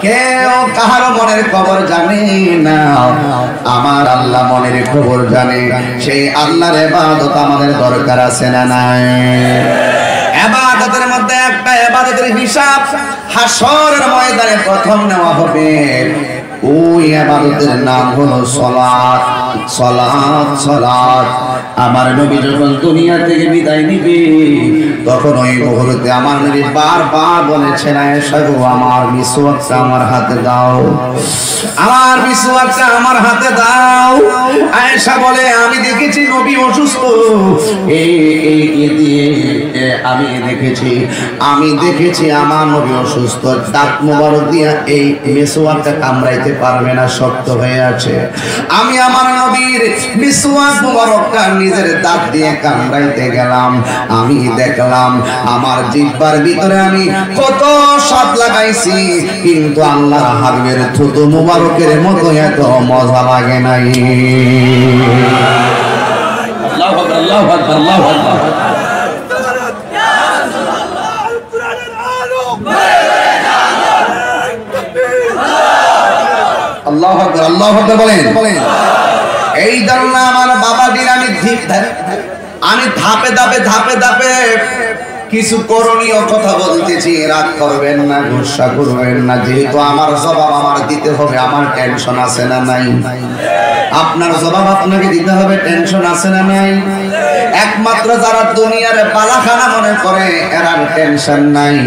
কেউ কাহারো মনের খবর জানে না, আমার আল্লাহ মনের খবর জানে। সেই আল্লাহর ইবাদত আমাদের দরকার আছে না নাই? ইবাদতের মধ্যে একটা ইবাদতের হিসাব হাশরের ময়দানে প্রথম নেওয়া হবে। ওই ইবাদতের নাম হলো সালাত। সালাত সালাত। আমার নবী যখন দুনিয়া থেকে বিদায় নিবে তখন ওই মুহূর্তে আমার নবী বারবার বলেছেন, আয়েশা গো আমার মিসওয়াকটা আমার হাতে দাও, আমার মিসওয়াকটা আমার হাতে দাও। আয়েশা বলে আমি দেখেছি নবী অসুস্থ, আমি দেখেছি আমার নবী অসুস্থ, দাঁত মোবারক দিয়া এই মিসওয়াকটা কামড়াইতে পারবে না, শক্ত হয়ে আছে। আমি আমার নবীর মিসওয়াক মোবারকটা নিজের দাঁত দিয়ে কামড়াইতে গেলাম, আমি দেখলাম আমার জিহ্বার ভিতরে আমি কত স্বাদ লাগাইছি, কিন্তু আল্লাহর হাবিবের থুতু মোবারকের মতো এত মজা লাগে নাই। আল্লাহু আকবার, আল্লাহু আকবার, আল্লাহু আকবার। আল্লাহু আকবার, আল্লাহু আকবার বলেন। এই ধরনের আমার বাবাজির আমি ধাপে ধাপে কিছু করণীয় কথা বলতেছি, রাগ করবেন না, গুসা করবেন না। যেহেতু আমার জবাব আমার দিতে হবে, আমার টেনশন আছে না নাই? আপনার জবাব আপনাকে দিতে হবে, টেনশন আছে না নাই? একমাত্র যারা দুনিয়ার বালাখানা মনে করে এরা টেনশন নাই,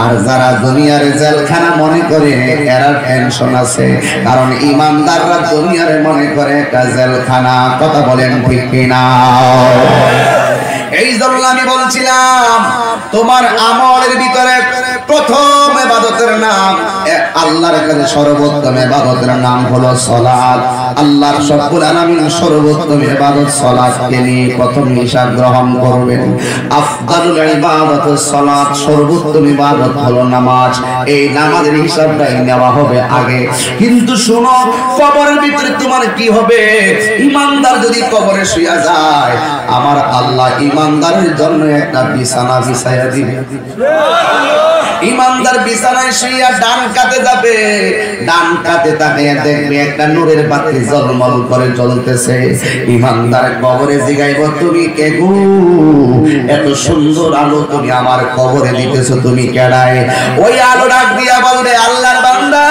আর যারা দুনিয়ার জেলখানা মনে করে এরা টেনশন আছে। কারণ ইমানদাররা দুনিয়ার মনে করে একটা জেলখানা। কথা বলেন ঠিক কিনা? এই জন্য আমি বলছিলাম তোমার আমলের ভিতরে প্রথম ইবাদতের নাম, আল্লাহর কাছে সর্বোত্তম ইবাদতের নাম হলো সালাত। আল্লাহর রব্বুল আলামিন সর্বোত্তম ইবাদত সালাতকে নিয়ে প্রথম হিসাব গ্রহণ করবেন। আফদালুল ইবাদাতুস সালাত, সর্বোত্তম ইবাদত হলো নামাজ। এই নামাজের হিসাবটাই নেওয়া হবে আগে। কিন্তু শোনো, কবরের ভিতরে তোমার কি হবে? ইমানদার যদি কবরে শুয়ে যায়, আমার আল্লাহ ইমানদারের জন্য একটা বিছানা বিছায়া দিবে। ইমানদার বিছানায় শুইয়া ডান কাতে যাবে, ডান কাতে তাকিয়ে দেখবে একটা নূরের বাতি ঝলমল করে জ্বলতেছে। ইমানদার কবরে জিগাইব, তুমি কে গো? এত সুন্দর আলো তুমি আমার কবরে দিতেছো, তুমি কেডায়? ওই আলো ডাক দিয়া বলবে, আল্লাহর বান্দা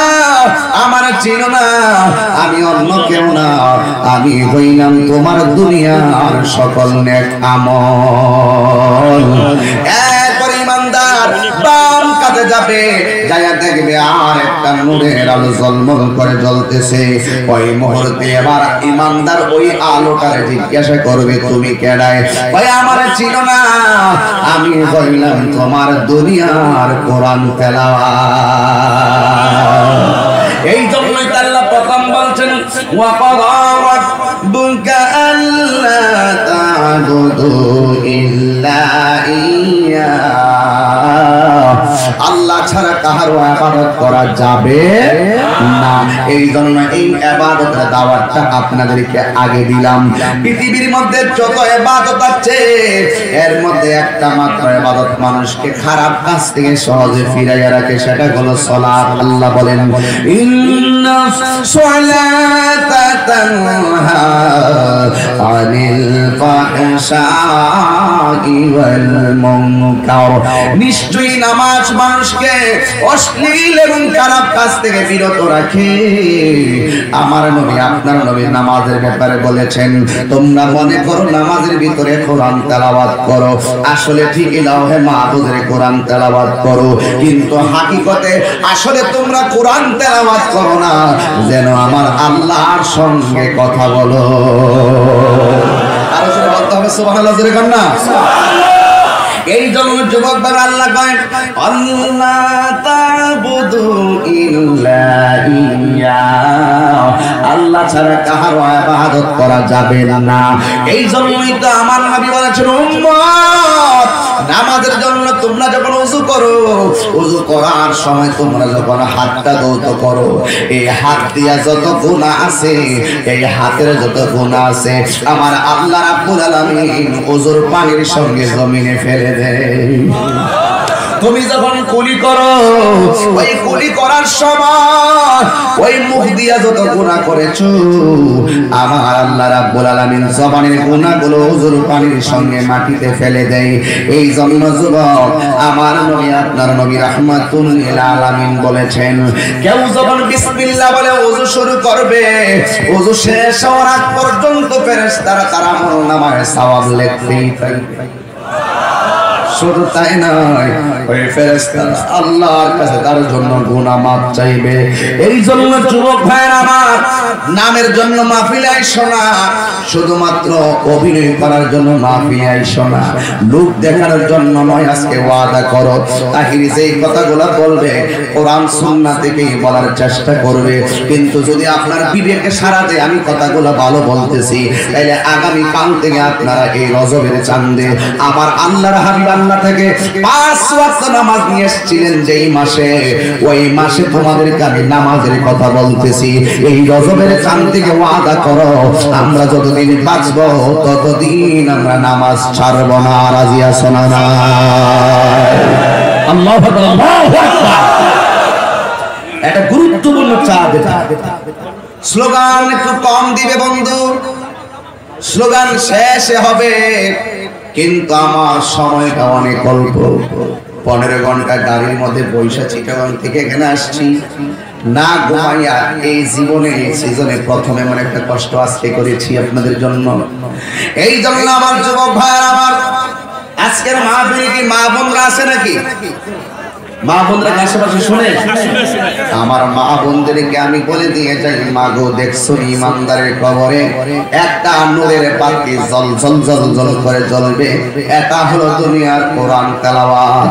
আমার চিনো না, আমি অন্য কেউ না, আমি হইলাম তোমার দুনিয়ার সকল নেক আমল। এরপর ইমানদার বাম কাতে যাবে, যাইয়া দেখবে আর একটা নূরের আলো ঝলমল করে জ্বলতেছে। ওই মুহূর্তে এবার ইমানদার ওই আলোটারে জিজ্ঞাসা করবে, তুমি কেডায়? ভাই আমার চিনো না, আমি হইলাম তোমার দুনিয়ার কোরআন তেলাওয়াত। এই জন্যই আল্লাহ প্রথম বলছেন, ওয়া ক্বাদা রাব্বুকা আল্লা তা'বুদু ইল্লা ইয়্যা, আল্লাহ ছাড়া কাহারও ইবাদত করা যাবে না। এই জন্য এই ইবাদতের দাওয়াতটা আপনাদেরকে আগে দিলাম। পৃথিবীর মধ্যে যত ইবাদত আছে এর মধ্যে একটা মাত্র ইবাদত মানুষকে খারাপ কাজ থেকে সহজে ফিরাইয়া রাখে, সেটা হলো সালাত। আল্লাহ বলেন, ইন্না সালাতা তানহা আনিল ফাহশাই ওয়াল মুনকার, নিশ্চয়ই নামাজ মানুষকে অশ্লীল এবং খারাপ কাজ থেকে বিরত রাখে। আমার নবী, আপনার নবী নামাজের ব্যাপারে বলেছেন, তোমরা মনে করো নামাজের ভিতরে কোরআন তেলাওয়াত করো, আসলে ঠিকই লাহে মাহফুজের কোরআন তেলাওয়াত করো, কিন্তু হাকিকতে আসলে তোমরা কোরআন তেলাওয়াত করো না, যেন আমার আল্লাহর সঙ্গে কথা বলো। আর জোরে বলতে হবে সুবহানাল্লাহ, জোরে কর না। এই জন্য যুবক ভাই আল্লাহ কয়, আল্লাহ তা'বুদু ইল্লা ইয়্যা, আল্লাহ ছাড়া কাহারও ইবাদত করা যাবে না। এই জন্যই তো আমার নবী বলেছেন, উম্মত নামাজের জন্য তোমরা যখন ওযু করো, ওযু করার সময় তোমরা যখন হাতটা ধৌত করো, এই হাত দিয়া যত গুনাহ আছে, এই হাতের যত গুনাহ আছে, আমার আল্লাহ রাব্বুল আলামিন ওযুর পানির সঙ্গে জমিনে ফেলে দেয়। তুমি যখন কুলি করো ওই কুলি করার সময় ওই মুখ দিয়া যত গুনাহ করেছো আমার আল্লাহ রাব্বুল আলামিন জবানের গুনাহগুলো ওযুর পানির সঙ্গে মাটিতে ফেলে দেয়। এই জন্য যুবক আমার নবী আপনার নবী রাহমাতুল লিল আলামিন বলেছেন কেউ যখন বিসমিল্লাহ বলে ওযু শুরু করবে ওযু শেষ হওয়ার আগ পর্যন্ত ফেরেশতারা তার আমলনামায় সওয়াব লিখতেই থাকবে। শুধু তাই নয় ওই ফেরেশতারা আল্লাহর কাছে তার জন্য গুনাহ মাফ চাইবে। এই জন্য যুবক ভাইরা আমার নামের জন্য মাহফিলে আইসো না, শুধুমাত্র অভিনয় করার জন্য মাহফিলে আইসো না, লোক দেখানোর জন্য নয়। আজকে ওয়াদা করো তাহিরি যেই কথাগুলো বলবে কোরআন সুন্নাহ থেকেই বলার চেষ্টা করবে। কিন্তু যদি আপনার বিবেকে সাড়া দেয় আমি কথাগুলো ভালো বলতেছি তাহলে আগামী কাল থেকে আপনারা এই রজবের চাঁদে আমার আল্লাহর হাবিব আল্লাহ থেকে 5 ওয়াক্ত নামাজ নিয়ে এসেছিলেন যেই মাসে ওই মাসে তোমাদেরকে আমি নামাজের কথা বলতেছি। এই রজবের চাঁদ থেকে ওয়াদা করো আমরা যতদিন বাঁচব ততদিন আমরা নামাজ ছাড়ব না। রাজি আছো না? আল্লাহু আকবার, আল্লাহু আকবার। এটা গুরুত্বপূর্ণ চাঁদ। স্লোগান একটু কম দিবে বন্ধু, স্লোগান শেষে হবে কিন্তু আমার সময়টা অনেক অল্প। 15 ঘন্টা গাড়ির মধ্যে বৈশা চিটাগাং থেকে এখানে আসছি না ঘুমাইয়া। এই জীবনে এই সিজনে প্রথমে এমন একটা কষ্ট আজকে করেছি আপনাদের জন্য। এই জন্য আমার যুবক ভাইরা আমার আজকের মাহফিলে কি মা বোনরা আছে নাকি? মা বোনরা আশেপাশে শুনে আমার মা বোনদেরকে আমি বলে দিয়ে যাই মা গো দেখছো ইমানদারের কবরে একটা নূরের বাতি জল জল জল জল করে জ্বলবে, এটা হলো দুনিয়ার কোরআন তেলাওয়াত।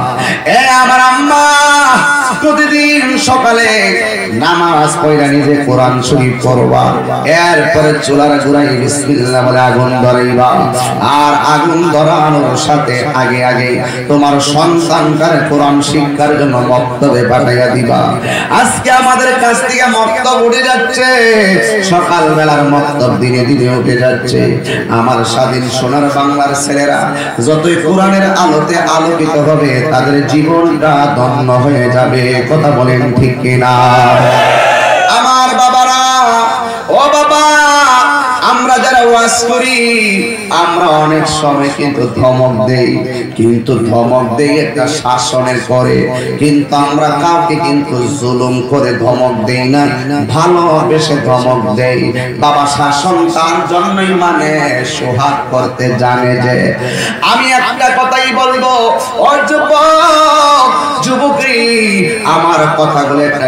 এ আমার আম্মা প্রতিদিন সকালে নামাজ পড়া নিজে কোরআন শরীফ পড়বা, এরপরে চুলার গোড়ায় বিসমিল্লাহ বলে আগুন ধরাইবা, আর আগুন ধরানোর সাথে আগে আগে তোমার সন্তানটার কোরআন শিক্ষার জন্য মক্তবে পাঠাইয়া দিবা। আজকে আমাদের কাছ থেকে মক্তব উঠে যাচ্ছে, সকাল বেলার মক্তব দিনে দিনে উঠে যাচ্ছে। আমার স্বাধীন সোনার বাংলার ছেলেরা যতই কোরআনের আলোতে আলোকিত হবে তাদের জীবনটা ধন্য হয়ে যাবে। কথা বলেন ঠিক কিনা? আমার বাবারা, ও বাবা, আমরা যারা ওয়াজ করি আমরা অনেক সময় কিন্তু ধমক দেই, কিন্তু ধমক দেই একটা শাসনের করে, কিন্তু আমরা কাউকে কিন্তু জুলুম করে ধমক দেই না, ভালোবেসে ধমক দেই। বাবা শাসন তার জন্যই মানে সোহাগ করতে জানে। যে আমি একটা কথাই বলবো, ও যুবক যুবকী আমার কথাগুলো একটা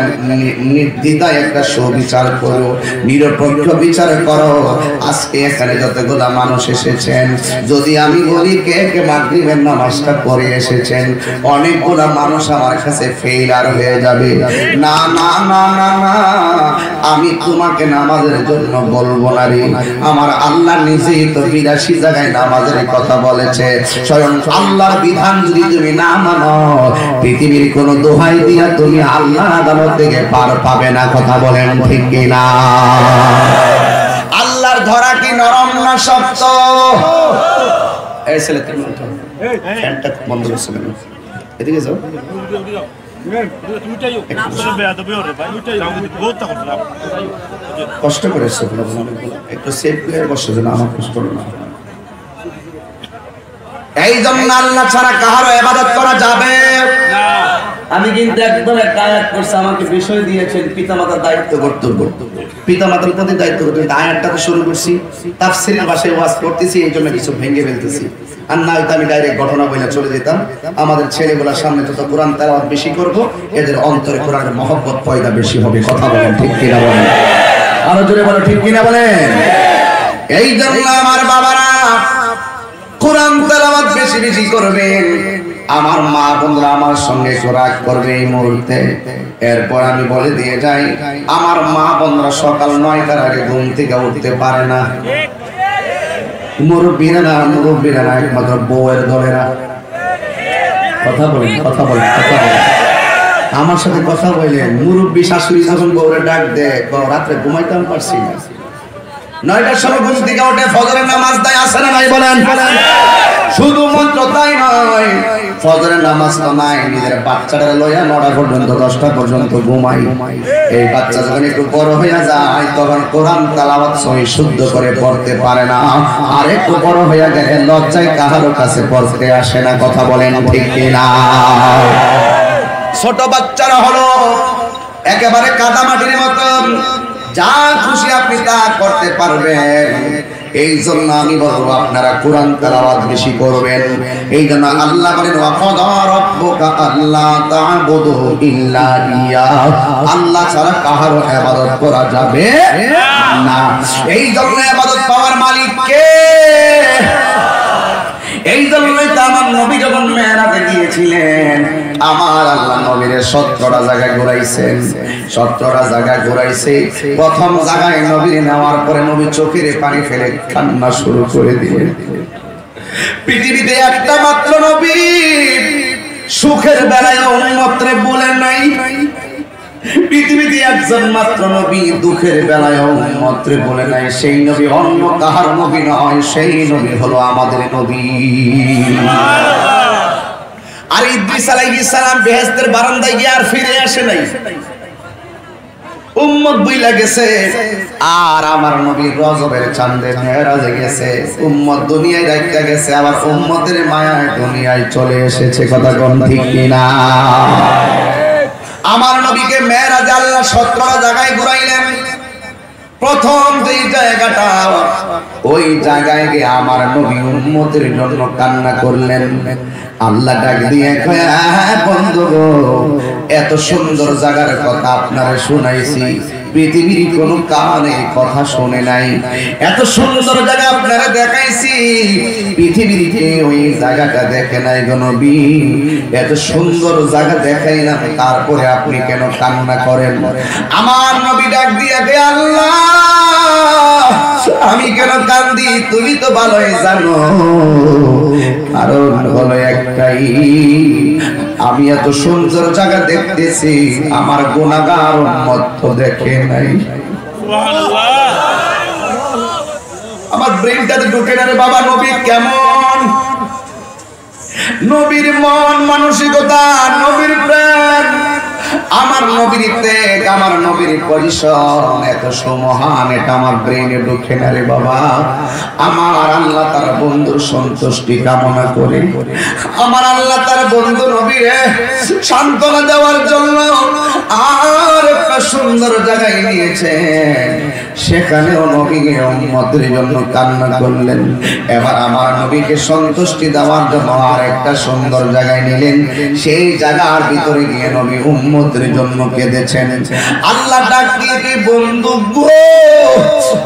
নির্দ্বিধায় একটা সুবিচার করো, নিরপেক্ষ বিচার করো। আজকে এখানে যতগুলা মানুষ এসেছেন, যদি আমি বলি কে কে মাগরিবের নামাজটা পড়ে এসেছেন, অনেকগুলা মানুষ আমার কাছে ফেইলার হয়ে যাবে। না না না না না, আমি তোমাকে নামাজের জন্য বলবো না রে। আমার আল্লাহ নিজেই তো 82 জায়গায় নামাজের কথা বলেছে। স্বয়ং আল্লাহর বিধান যদি তুমি না মানো, পৃথিবীর কোন দোহাই দিয়া তুমি আল্লাহ আদালত থেকে পার পাবে না। কথা বলেন ঠিক কিনা? আল্লাহর ধরা কি নরম না শক্ত? এই ছেলে তুমি উঠো, ফ্যানটা বন্ধ করছো কেন? এদিকে যাও। কষ্ট করেছো একটু সেফ করে বসো, যেন আমার কষ্ট না। এই জন্য আল্লাহ ছাড়া কারো ইবাদত করা যাবে না। আমি কিন্তু একদম একটা আয়াত করছি, আমাকে বিষয় দিয়েছেন পিতামাতার দায়িত্ব কর্তব্য, পিতামাতার প্রতি দায়িত্ব কর্তব্য। আয়াতটা তো শুরু করছি, তাফসীরের ভাষায় ওয়াজ করতেছি, এই জন্য কিছু ভেঙে ফেলতেছি। আর না হয়তো আমি ডাইরেক্ট ঘটনা বলে চলে যেতাম। আমাদের ছেলেগুলোর সামনে যত কোরআন তেলাওয়াত বেশি করব, এদের অন্তরে কোরআনের মহব্বত পয়দা বেশি হবে। কথা বলেন ঠিক কিনা? বলেন আরো জোরে বলো ঠিক কিনা বলেন। এই জন্য আমার বাবারা কোরআন তেলাওয়াত বেশি বেশি করবেন। আমার মা বোনরা আমার সঙ্গে রাগ করবে এই মুহূর্তে। এরপর আমি বলে দিয়ে যাই, আমার মা বোনরা সকাল 9টার আগে ঘুম থেকে উঠতে পারে না। মুরব্বীরা না, একমাত্র বউয়ের দলেরা। কথা বলেন, কথা বলেন, কথা বলেন, আমার সাথে কথা বললেন। মুরব্বী শাশুড়ি যখন বউরে ডাক দেয়, রাত্রে ঘুমাইতে পারছি না, 9টার সময় ঘুম থেকে উঠে ফজরের নামাজ দেয়, আসে না নাই বলেন? শুধুমাত্র তাই নয়, ফজরের নামাজ তো নাই, নিজের বাচ্চাটা লইয়া 9টা পর্যন্ত 10টা পর্যন্ত ঘুমাই। এই বাচ্চা যখন একটু বড় হইয়া যায় তখন কোরআন তেলাওয়াত সহি শুদ্ধ করে পড়তে পারে না, আর একটু বড় হইয়া গেলে লজ্জায় কাহারো কাছে পড়তে আসে না। কথা বলেন ঠিক কিনা? ছোট বাচ্চারা হলো একেবারে কাদামাটির মতন, যা খুশি আপনি তা করতে পারবেন। এই জন্য আমি বলবো আপনারা কোরআন তেলাওয়াত বেশি করবেন। এই জন্য আল্লাহ বলেন ওয়াকাদা রাব্বুকা আল্লা তা'বুদু ইল্লা ইয়্যাহু, আল্লাহ ছাড়া কারো ইবাদত করা যাবে না। এই জন্য ইবাদত পাওয়ার মালিক কে? এই জন্যই তো আমার নবী যখন মেরাজে গিয়েছিলেন, আমার আল্লাহ নবীরে 17টা জায়গায় ঘুরাইছেন। 17টা জায়গায় ঘুরাইছে। প্রথম জায়গায় নবীরে নেওয়ার পরে নবী চোখের পানি ফেলে কান্না শুরু করে দিলেন। পৃথিবীতে একটা মাত্র নবী সুখের বেলায় উম্মতরে বলে নাই, পৃথিবীতে একজন মাত্র নবী দুঃখের বেলায় উম্মতরে বলে নাই। সেই নবী অন্য কাহার নবী নয়, সেই নবী হলো আমাদের নবী। আর ইদ্রিস আলাইহিস সালাম বেহেশতের বারান্দায় গিয়ে আর ফিরে আসে নাই, উম্মত বুইলা গেছে। আর আমার নবী রজবের চাঁদে মেরাজে গেছে, উম্মত দুনিয়ায় রাখতে গেছে, আবার উম্মতের মায়ায় দুনিয়ায় চলে এসেছে। কথা কোন ঠিক কিনা? আমার নবীকে মেরাজে আল্লাহ 17টা জায়গায় ঘুরাইলেন। প্রথম যে জায়গাটা, ওই জায়গায় গিয়ে আমার নবী উম্মতের জন্য কান্না করলেন। আল্লাহ ডাক দিয়ে কয়, বন্ধু গো, এত সুন্দর জায়গার কথা আপনারে শুনাইছি, পৃথিবীর কোন কানে কথা শুনে নাই। এত সুন্দর জায়গা আপনারা দেখাইছি, পৃথিবীর কেউ ওই জায়গাটা দেখে নাই গো নবী। এত সুন্দর জায়গা দেখাইলাম, তারপরে আপনি কেন কান্না করেন? আমার নবী ডাক দিয়ে কে, আল্লাহ আমি কেন কান্দি তুমি তো ভালোই জানো। কারণ হলো একটাই, আমি এত সুন্দর জায়গা দেখতেছি, আমার গুনাহগার উম্মত তো দেখে নাই। আমার ব্রেনটাতে ঢুকে না রে বাবা, নবী কেমন, নবীর মন মানসিকতা, নবীর প্রেম, আমার নবীর ত্যাগ, আমার নবীর পরিশ্রম এত সমহান, এটা আমার ব্রেনে ঢুকে না রে বাবা। আমার আল্লাহ তার বন্ধুর সন্তুষ্টি কামনা করে, আমার আল্লাহ তার বন্ধু নবীরে সান্ত্বনা দেওয়ার জন্য আর একটা সুন্দর জায়গায় নিয়েছেন, সেখানেও নবীকে উম্মতের জন্য কান্না করলেন। এবার আমার নবীকে সন্তুষ্টি দেওয়ার জন্য আর একটা সুন্দর জায়গায় নিলেন, সেই জায়গার ভিতরে গিয়ে নবী উম্মতের জন্য কেঁদেছেন। আল্লাহ ডাক দিয়ে, বন্ধু গো,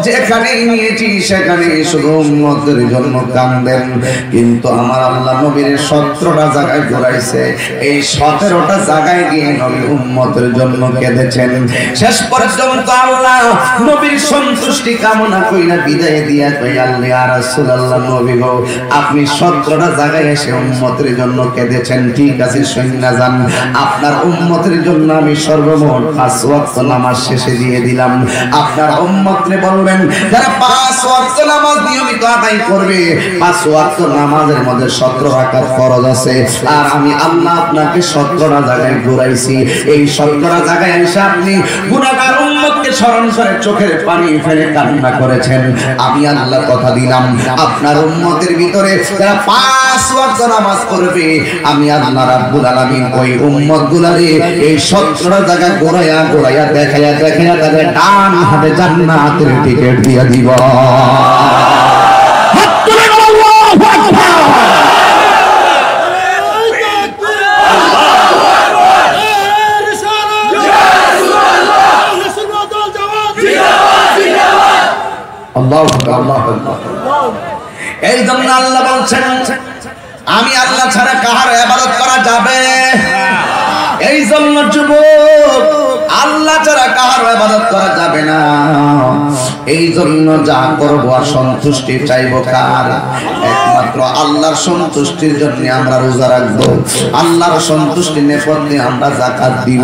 যেখানে নিয়েছি সেখানে শুধু উম্মতের জন্য কাঁদেন, কিন্তু আমার আল্লাহ নবীর 17টা জায়গায় ঘুরাইছে, এই 17টা জায়গায় গিয়ে নবী উম্মতের জন্য কেঁদেছেন। শেষ পর্যন্ত আল্লাহ নবীর সন্তুষ্টি কামনা কইরা বিদায় দিয়া কই, আল্লাহ ইয়া রাসূলুল্লাহ, নবী গো, আপনি 17টা জায়গায় এসে উম্মতের জন্য কেঁদেছেন, ঠিক আছে, শুননা যান, আপনার উম্মতের জন্য আমি সর্বমোট 5 ওয়াক্ত নামাজ শেষে দিয়ে দিলাম। আপনার উম্মতরে বলবেন, যারা 5 ওয়াক্ত নামাজ নিয়মিত আদায় করবে, 5 ওয়াক্ত নামাজের মধ্যে 17 রাকাত ফরজ আছে, আর আমি আল্লাহ আপনাকে 17টা জায়গায় ঘুরাইছি। এই 17টা জায়গায় এসে আপনি গুনাহগার উম্মতকে স্মরণ করে চোখের পানি ফেলে কান্না করেছেন। আমি আল্লাহ কথা দিলাম, আপনার উম্মতের ভিতরে যারা 5 ওয়াক্ত নামাজ পড়বে, আমি আল্লাহ রাব্বুল আলামিন ওই উম্মতগুলোরে এই 17টা জায়গা ঘোরায়া ঘোরায়া দেখায়া দেখায়া তাদের ডান হাতে জান্নাতের টিকিট দিয়ে দিব। এই জন্য আল্লাহ বলছেন, আমি আল্লাহ ছাড়া কাহার ইবাদত করা যাবে। এই জন্য যুবক, আল্লাহ ছাড়া কাহার ইবাদত করা যাবে না। এই জন্য যা করব আর সন্তুষ্টি চাইবো কার? একমাত্র আল্লাহর সন্তুষ্টির জন্য আমরা রোজা রাখবো, আল্লাহর সন্তুষ্টি নেপথ্যে আমরা যাকাত দিব,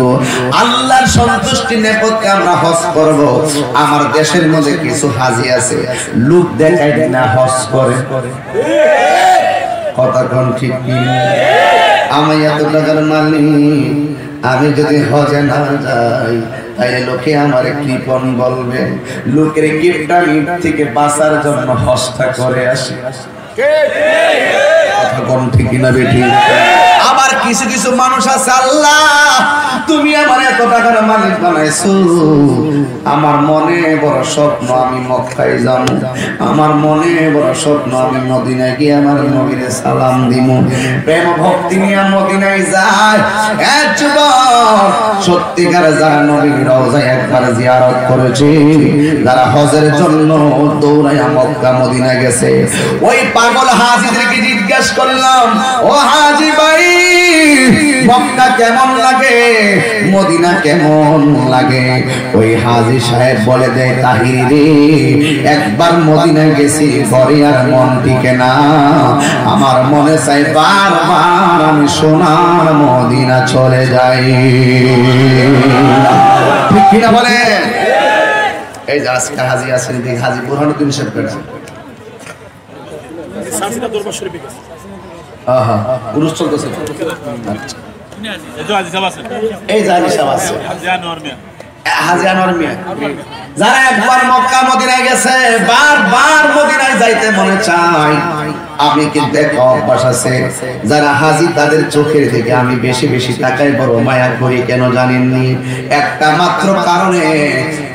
আল্লাহর সন্তুষ্টি নেপথ্যে আমরা হজ করব। আমার দেশের মধ্যে কিছু হাজি আছে, লোক দেখায় না হজ করে, কতক্ষণ ঠিক কি আমি এত টাকার মালিক, আমি যদি হজে না যাই তাইলে লোকে আমার কৃপণ বলবে। লোকের কিপটামি থেকে বাঁচার জন্য হজটা করে আসি। ঠিক কিনা বেটি? আবার কিছু কিছু মানুষ আছে, আল্লাহ তুমি আমার এত টাকার মালিক বানাইছো, আমার মনে বড় স্বপ্ন আমি মক্কায় যাব, আমার মনে বড় স্বপ্ন আমি মদিনায় গিয়ে আমার নবীরে সালাম দিব, প্রেম ভক্তি নিয়ে মদিনায় যায়। এক যুবক সত্যিকার যারা নবীর রওজায় একবার জিয়ারত করেছে, যারা হজের জন্য দৌড়াইয়া মক্কা মদিনা গেছে, ওই পাগল হাজিদেরকে জিজ্ঞাসা করলাম, ও হাজি ভাই মক্কা কেমন লাগে, মদিনা কেমন লাগে? ওই হাজি সাহেব বলে দেয়, তাহির রে একবার মদিনা গেছি ঘরে আর মন টিকে না, আমার মনে চাই বারবার আমি সোনার মদিনা চলে যাই। ঠিক কিনা বলে? এই যে আজকে হাজি আছেন, হাজি বুরহানুদ্দিন সাহেব পেয়েছেন, পুরুষ চলতেছে, এই যে হাজি সাহেব আছে, হাজি আনোয়ার মিয়া, যারা একবার মক্কা মদিনায় গেছে বারবার মদিনায় যাইতে মনে চায়। আমি কিন্তু একটা অভ্যাস আছে, যারা হাজি তাদের চোখের দিকে আমি বেশি বেশি তাকাই, বড় মায়া করি। কেন জানেননি? একটা মাত্র কারণে,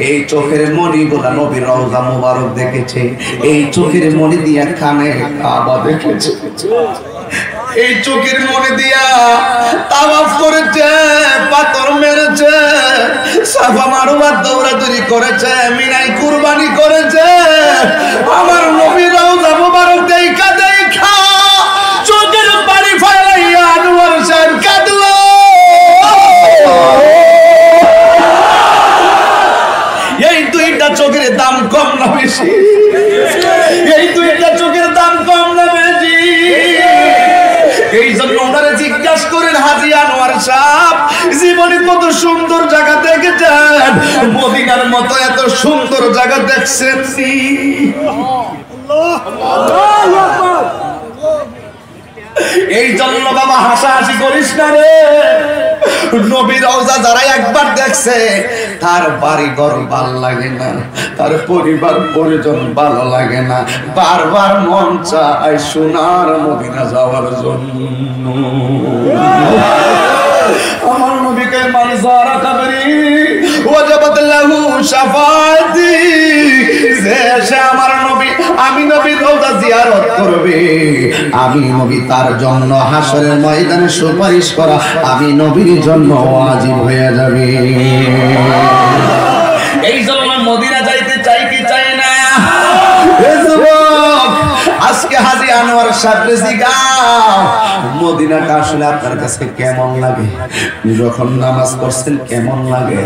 এই চোখের মণি গুলা নবীর রওজা মুবারক দেখেছে, এই চোখের মণি দিয়া খানে কাবা দেখেছে, এই চোখের মনে দিয়া তাওয়াফ করেছে, পাথর মেরেছে, সাফা মারওয়া দৌড়াদৌড়ি করেছে, মিনায় কুরবানি করেছে। আমার নবীর রওজা মুবারক দেখা দেখা চোখের পানি ফেলাইয়া আনোয়ার সাহেব কাঁদলো। এই দুইটা চোখের দাম কম না বেশি? এই দুইটা চোখের দাম কম না বেশি? এই জন্য ওনারা জিজ্ঞাসা করেন, হাজি আনোয়ার সাহেব জীবনে কত সুন্দর জায়গা দেখেছেন, মদিনার মতো এত সুন্দর জায়গা দেখছেন? এই জন্য বাবা হাসাহাসি করিস না রে, নবীর রওজা যারা একবার দেখছে তার বাড়ি ঘর ভালো লাগে না, তার পরিবার পরিজন ভালো লাগে না, বারবার মন চায় সোনার মদিনা যাওয়ার জন্য। আমার নবীকে মান যারা কবরি ওয়াজাবাত লাহু শাফাআতি, যে আমার নবী, আমি নবীর রওজা জিয়ারত করবে, আমি নবী তার জন্য হাসরের ময়দানে সুপারিশ করা আমি নবীর জন্য ওয়াজিব হয়ে যাবে। এই জন্য মদিনা যাইতে চাই কি চাই না? আজকে হাজি আনোয়ার সাহেব জিগাও, মদিনাটা আসলে আপনার কাছে কেমন লাগে? যখন নামাজ পড়ছেন কেমন লাগে?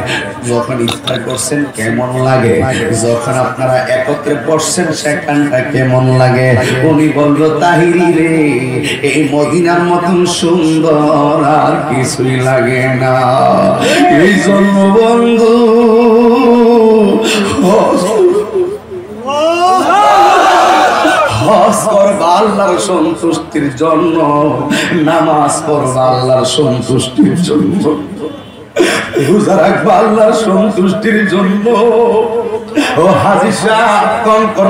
যখন ইফতার করছেন কেমন লাগে? যখন আপনারা একত্রে বসছেন সেখানটা কেমন লাগে? উনি বললো, তাহিরি রে এই মদিনার মতন সুন্দর আর কিছুই লাগে না। এই জন্য বন্ধু হজ করবা আল্লাহর সন্তুষ্টির জন্য, নামাজ পড়বা আল্লাহর সন্তুষ্টির জন্য, রোজা রাখবা আল্লাহর সন্তুষ্টির জন্য। ও হাজি সাহেব কঙ্কর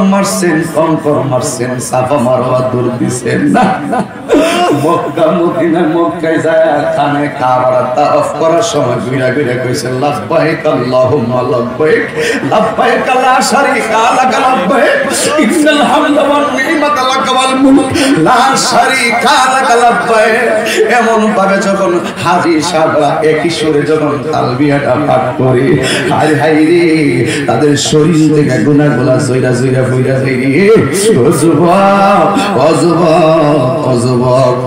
মারছেন, সাফা মারওয়া দূর দিছেন না, মক্কা মদিনায় মক্কায় যায় খানে কাবার তাওয়াফ করার সময় ঘুরে ঘুরে কইছে, লাব্বাইক আল্লাহুম্মা লাব্বাইক, লাব্বাইক লা শারীকা লাকা লাব্বাইক, ইন্নাল হামদা ওয়ান নি'মাতা লাকা ওয়াল মুলক লা শারীকা লাকা লাব্বাইক। এমন ভাবে যখন হাজি সাহেবরা একই সুরে যখন তালবিয়াটা পাঠ করে, হায় হায় রে তাদের শরীর থেকে গুনাহগুলো জয়রা জয়রা বইরা যায় রে। অযুবক,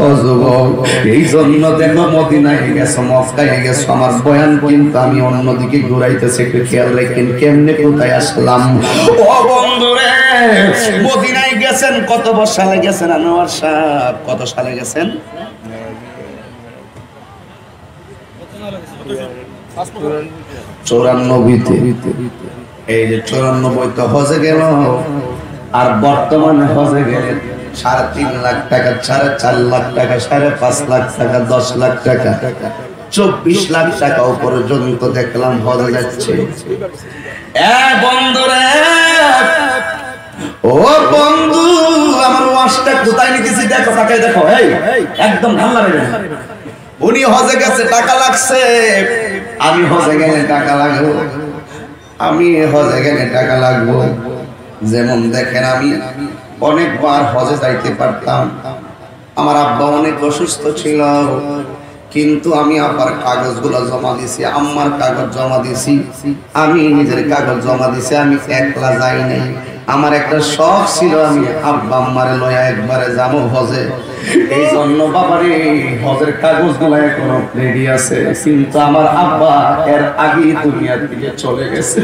এই জন্য দেখো মদিনায় গেছো, মক্কায় গেছো, আমার বয়ান কিন্তু আমি অন্যদিকে ঘুরাইতেছি, একটু খেয়াল রাখেন কেমনে কোথায় আসলাম। ও বন্ধুরে, মদিনায় গেছেন কত সালে গেছেন আনোয়ার সাহেব? কত সালে গেছেন? 94-তে। এই যে 94 তো হজে গেল, আর বর্তমানে হজে গেলে 3.5 লাখ টাকা, 4.5 লাখ টাকা, 5.5 লাখ টাকা, 10 লাখ টাকা, 24 লাখ টাকাও পর্যন্ত দেখলাম হজে যাচ্ছে। বন্ধুরে, ও বন্ধু, আমার ওয়াজটা কোথায় নিতেছি দেখো, তাকাই দেখো, এই একদম ধান্দা লাগে। উনি হজে গেছে, টাকা লাগছে, আমি হজে গেলে টাকা লাগবো, আমি হজে গেলে টাকা লাগবো। যেমন দেখেন, আমি অনেকবার হজে যাইতে পারতাম, আমার আব্বা অনেক অসুস্থ ছিল, কিন্তু আমি আব্বার কাগজগুলো জমা দিছি, আম্মার কাগজ জমা দিছি, আমি নিজের কাগজ জমা দিছি, আমি একলা যাই নাই। আমার একটা শখ ছিল, আমি আব্বা আম্মারে লয়া একবারে যাবো হজে। এই জন্য বাবারে হজের কাগজগুলো এখনো রেডি আছে, কিন্তু আমার আব্বা এর আগেই দুনিয়ার দিকে চলে গেছে।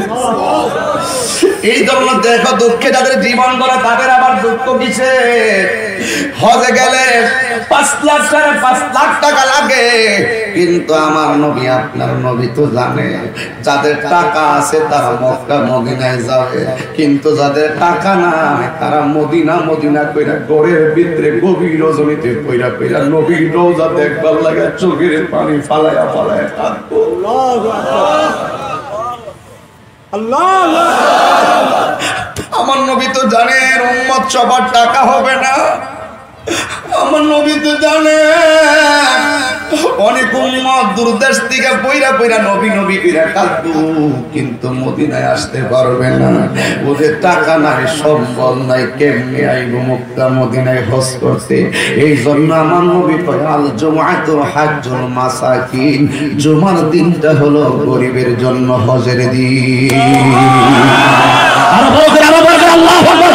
এই জন্য দেখো, দুঃখে যাদের জীবন গড়া তাদের আবার দুঃখ কিসে? হজে গেলে 5 লাখ 5.5 লাখ টাকা লাগে, কিন্তু আমার নবী, আপনার নবী তো জানে, যাদের টাকা আছে তারা মক্কা মদিনায় যাবে, কিন্তু যাদের টাকা নাই তারা মদিনা মদিনা কইরা ঘরের ভিতরে গভীর রজনীতে কইরা কইরা নবীর রওজা দেখবার লাগে চোখের পানি ফালায়া ফালায়া থাকবো। আল্লাহু আকবার। আমার নবী তো জানেন উম্মত সবার টাকা হবে না, আমার নবী তো জানে অনেক উম্মত দূরদেশ থেকে পয়রা পয়রা নবী নবী কইরা কাঁদবো, কিন্তু মদিনায় আসতে পারবে না, ওদের টাকা নাই, সম্বল নাই, কেমনে আইবো মক্কা মদিনায় হজ করতে? এই জন্য আমার নবী কয়, আল জুমআতু হাজ্জুল মাসাকিন, জুমার দিনটা হলো গরিবের জন্য হজের দিন। আর বড় করে আল্লাহু আকবার, আল্লাহু আকবার,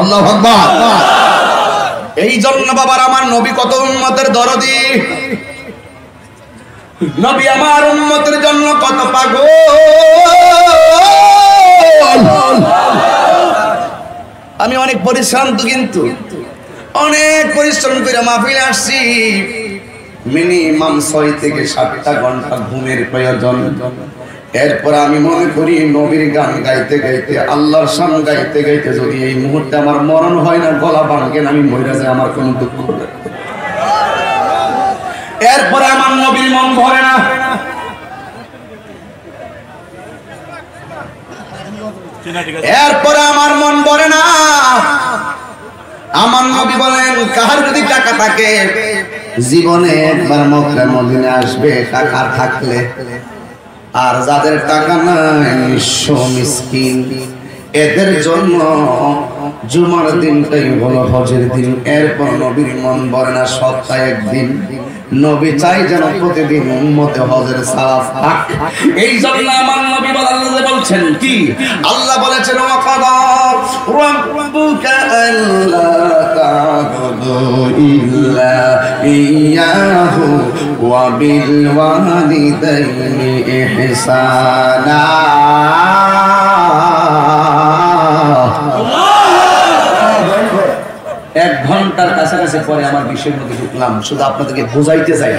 আল্লাহু আকবার। এই জন্য বাবার আমার নবী কত উম্মতের দরদি, নবী আমার উম্মতের জন্য কত পাগল। আমি অনেক পরিশ্রান্ত, কিন্তু অনেক পরিশ্রম করে মাহফিলে আসছি, মিনিমাম 6 থেকে 7টা ঘন্টা ঘুমের প্রয়োজন। এরপর আমি মনে করি নবীর গান গাইতে গাইতে, আল্লাহর শান গাইতে গাইতে যদি এই মুহূর্তে আমার মরণ হয় না, গলা ভাঙে না, আমি মরে যাই, আমার কোনো দুঃখ নেই। এরপরে আমার নবীর মন ভরে না। এরপরে আমার মন ভরে না। আমার নবী বলেন, কার যদি টাকা থাকে জীবনে একবার মক্কা মদিনা আসবে টাকা থাকলে, আর যাদের টাকা নাই নিঃস্ব মিসকিন, এদের জন্য জুমার দিনটাই হলো হজের দিন। এরপর নবীর মন ভরে না, সপ্তাহে একদিন নবী চাই যেন প্রতিদিন উম্মতে হজের সালাত থাক। এই জন্য আমার নবী বলছেন কি, আল্লাহ বলেছেন, ওয়াকাদা রাব্বুকা আল্লা তা'বুদু ইল্লা ইয়াহু ওয়া বিল ওয়ালিদাইনি ইহসানা। এক ঘন্টার কাছাকাছি পরে আমার বিষয়ের মধ্যে ঢুকলাম, শুধু আপনাদেরকে বোঝাইতে চাই।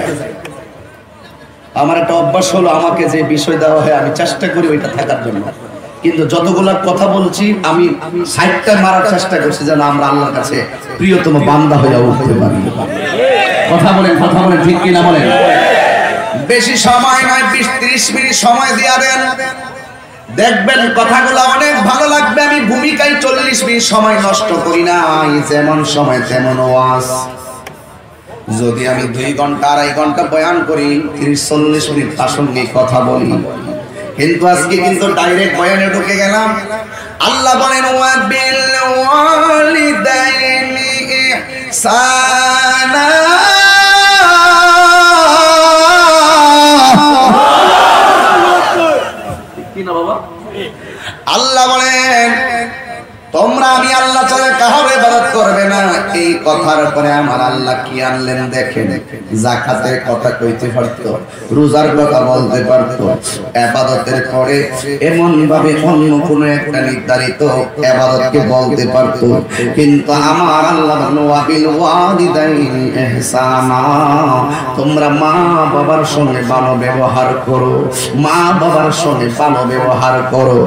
আমার একটা অভ্যাস হলো, আমাকে যে বিষয় দেওয়া হয় আমি চেষ্টা করি ওইটা থাকার জন্য, কিন্তু যতগুলা কথা বলছি আমি সাইডটা মারার চেষ্টা করছি যেন আমরা আল্লাহর কাছে প্রিয়তম বান্দা হয়ে উঠতে পারি। কথা বলেন, কথা বলেন, ঠিক কিনা বলেন? বেশি সময় নয়, 20-30 মিনিট সময় দিয়া দেন, দেখবেন কথাগুলো অনেক ভালো লাগবে। আমি ভূমিকায় 40 মিনিট সময় নষ্ট করি না, যেমন সময় তেমন ওয়াজ। যদি আমি 2 ঘন্টা 2.5 ঘন্টা বয়ান করি, 30-40 মিনিট প্রাসঙ্গিক কথা বলি, কিন্তু আজকে কিন্তু ডাইরেক্ট বয়ানে ঢুকে গেলাম। আল্লাহ বলেন, ওয়া বিল ওয়ালিদাইনি ইহসানা। আল্লাহ বলেন, তোমরা আমি আল্লাহ ছাড়া কারোর ইবাদত করবে না। এই কথার পরে আমার আল্লাহ কি আনলেন দেখেন, যাকাতের কথা কইতে পারতো, রোজার কথা বলতে পারতো, ইবাদতের পরে এমন ভাবে অন্য কোনো একটা নির্ধারিত ইবাদতকে বলতে পারতো, কিন্তু আমার আল্লাহ বলল ওয়াবিল ওয়ালিদাইনি ইহসানা, তোমরা মা বাবার সঙ্গে ভালো ব্যবহার করো, মা বাবার সঙ্গে ভালো ব্যবহার করো।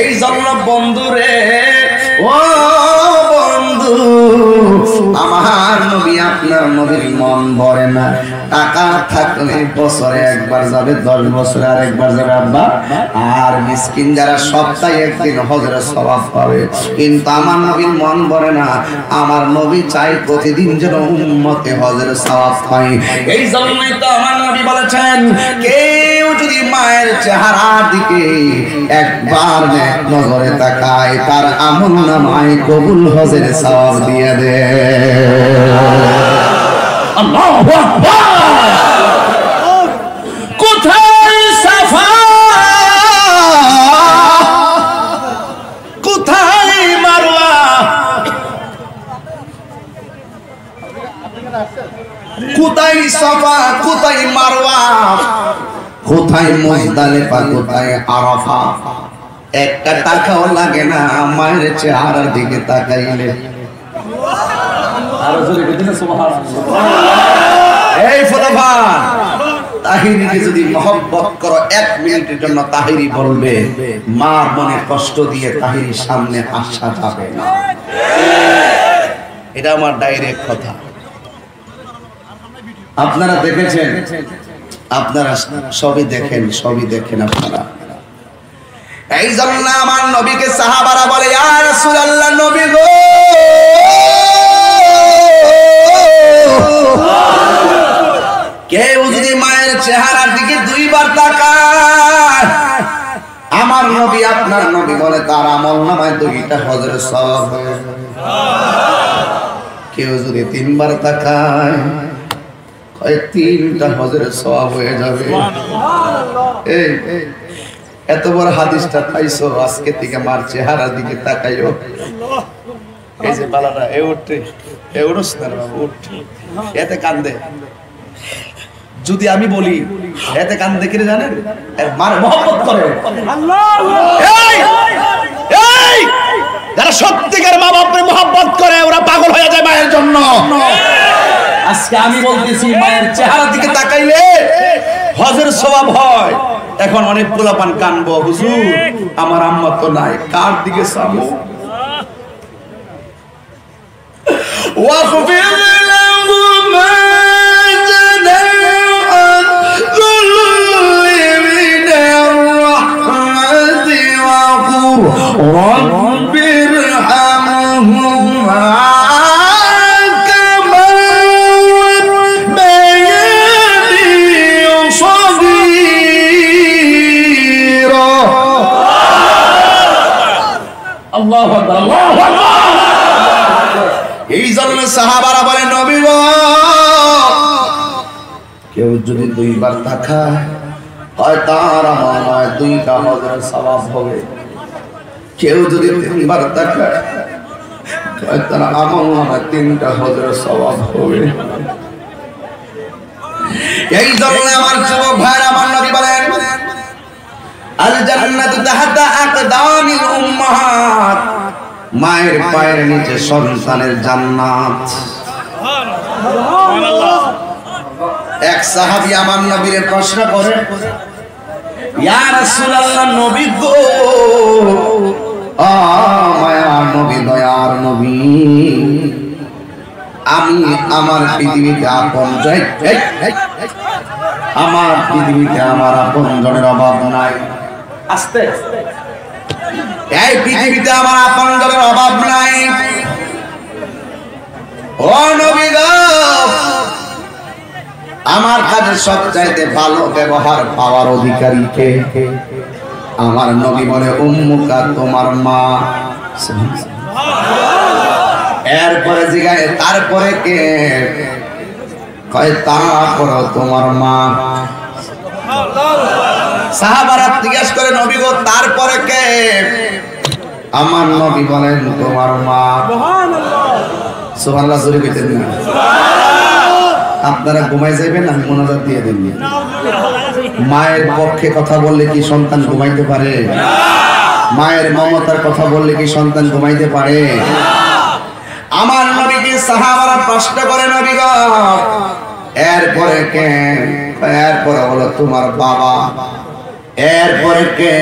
এই জন্য বন্ধুরে, ও বন্ধু, আমার নবী আপনার নবীর মন ভরে না। টাকা থাকলে বছরে একবার যাবে, 10 বছরে আর একবার যাবে আব্বা, আর মিসকিন যারা সপ্তাহে একদিন হজের সওয়াব পাবে, কিন্তু আমার নবীর মন ভরে না। আমার নবী চাই প্রতিদিন যেন উম্মতে হজের সওয়াব পায়। এই জন্যই তো আমার নবী বলেছেন, কেউ যদি মায়ের চেহারার দিকে একবার নজরে তাকায়, তার আমল নামায় কবুল হজের সওয়াব দিয়ে দে। আল্লাহু আকবার। কোথায় সাফা, কোথায় মারওয়া, কোথায় সাফা, কোথায় মারওয়া, কোথায় মুজদালিফা, কোথায় আরাফা। একটা টাকাও লাগে না মায়ের চেহারার দিকে তাকাইলে। আরো জোরে বলুন সুবহানাল্লাহ। এই ফুলাফা, তাহিরিকে যদি মহব্বত করো, 1 মিনিটের জন্য তাহিরি বলবে, মার মনে কষ্ট দিয়ে তাহিরির সামনে আসা যাবে না। এটা আমার ডাইরেক্ট কথা। আপনারা দেখেছেন, আপনারা সবই দেখেন আপনারা। এই জন্য আমার নবীকে সাহাবারা বলে, ইয়া রাসূলুল্লাহ, নবী গো, কেউ যদি মায়ের চেহারার দিকে 2 বার তাকায়, আমার নবী আপনার নবী বলে তার আমল নামায় 2টা হজের সওয়াব হয়ে যাবে। কেউ যদি 3 বার তাকায়, 3টা হজের সওয়াব হয়ে যাবে। এই এত বড় হাদিসটা পাইছো, আজকে থেকে মার চেহারার দিকে তাকাইও। এই যে বালাটা এ উঠে, এ উঠছ না বাবু, উঠ, এতে কান্দে। যদি আমি বলি এতে কান্দে কি জানেন, এর মার মহব্বত করে। এই এই যারা সত্যিকার মা বাপের মহব্বত করে, ওরা পাগল হয়ে যায় মায়ের জন্য। আজকে আমি বলতেছি, মায়ের চেহারার দিকে তাকাইলে হজের সওয়াব হয়। এখন অনেক পোলাপান কানবো, হুজুর আমার আম্মা তো নাই, কার দিকে চাবো? এই জন্য সাহাবারা বলে, নবী গো, কেউ যদি 2 বার তাকায়, হয় তার আমল নামায় 2টা হজের সওয়াব হবে। কেউ যদি 3 বার তাকায়, হয় তার আমল নামায় 3টা হজের সওয়াব হবে। এই জন্য আমার যুবক ভাইরা, আমার নবী বলেন, আল জান্নাতু তাহতা আকদামিল উম্মাহাত, মায়ের পায়ের নিচে সন্তানের জান্নাত। সুবহানাল্লাহ। এক সাহাবী আমার নবীর প্রশ্ন করে, ইয়া রাসূলুল্লাহ, নবী গো, মায়ার নবী, দয়ার নবী, আমি আমার পৃথিবীতে আমার পৃথিবীতে আমার আপনজনের অভাব নাই। আস্তে, এই পৃথিবীতে আমার আপনজনের অভাব নাই। ও নবী গো, আমার কাছে সবচাইতে ভালো ব্যবহার পাওয়ার অধিকারী কে? আমার নবী বলে, উম্মুকা, তোমার মা। এরপরে জিজ্ঞাসা, তারপরে কে? কয় তারপর তোমার মা। সাহাবারা জিজ্ঞাসা করে, নবী গো, তারপরে কে? আমার নবী বলেন তোমার মা। সুবহানাল্লাহ জোরে কইতেন না। আপনারা ঘুমাই যাবেন, আমি মোনাজাত দিয়ে দেব। মায়ের পক্ষে কথা বললে কি সন্তান ঘুমাইতে পারে? মায়ের মমতার কথা বললে কি সন্তান ঘুমাইতে পারে? আমার নবীকে সাহাবারা প্রশ্ন করে, নবী গো এরপরে কে? এরপরে হলো তোমার বাবা। এরপরে কে?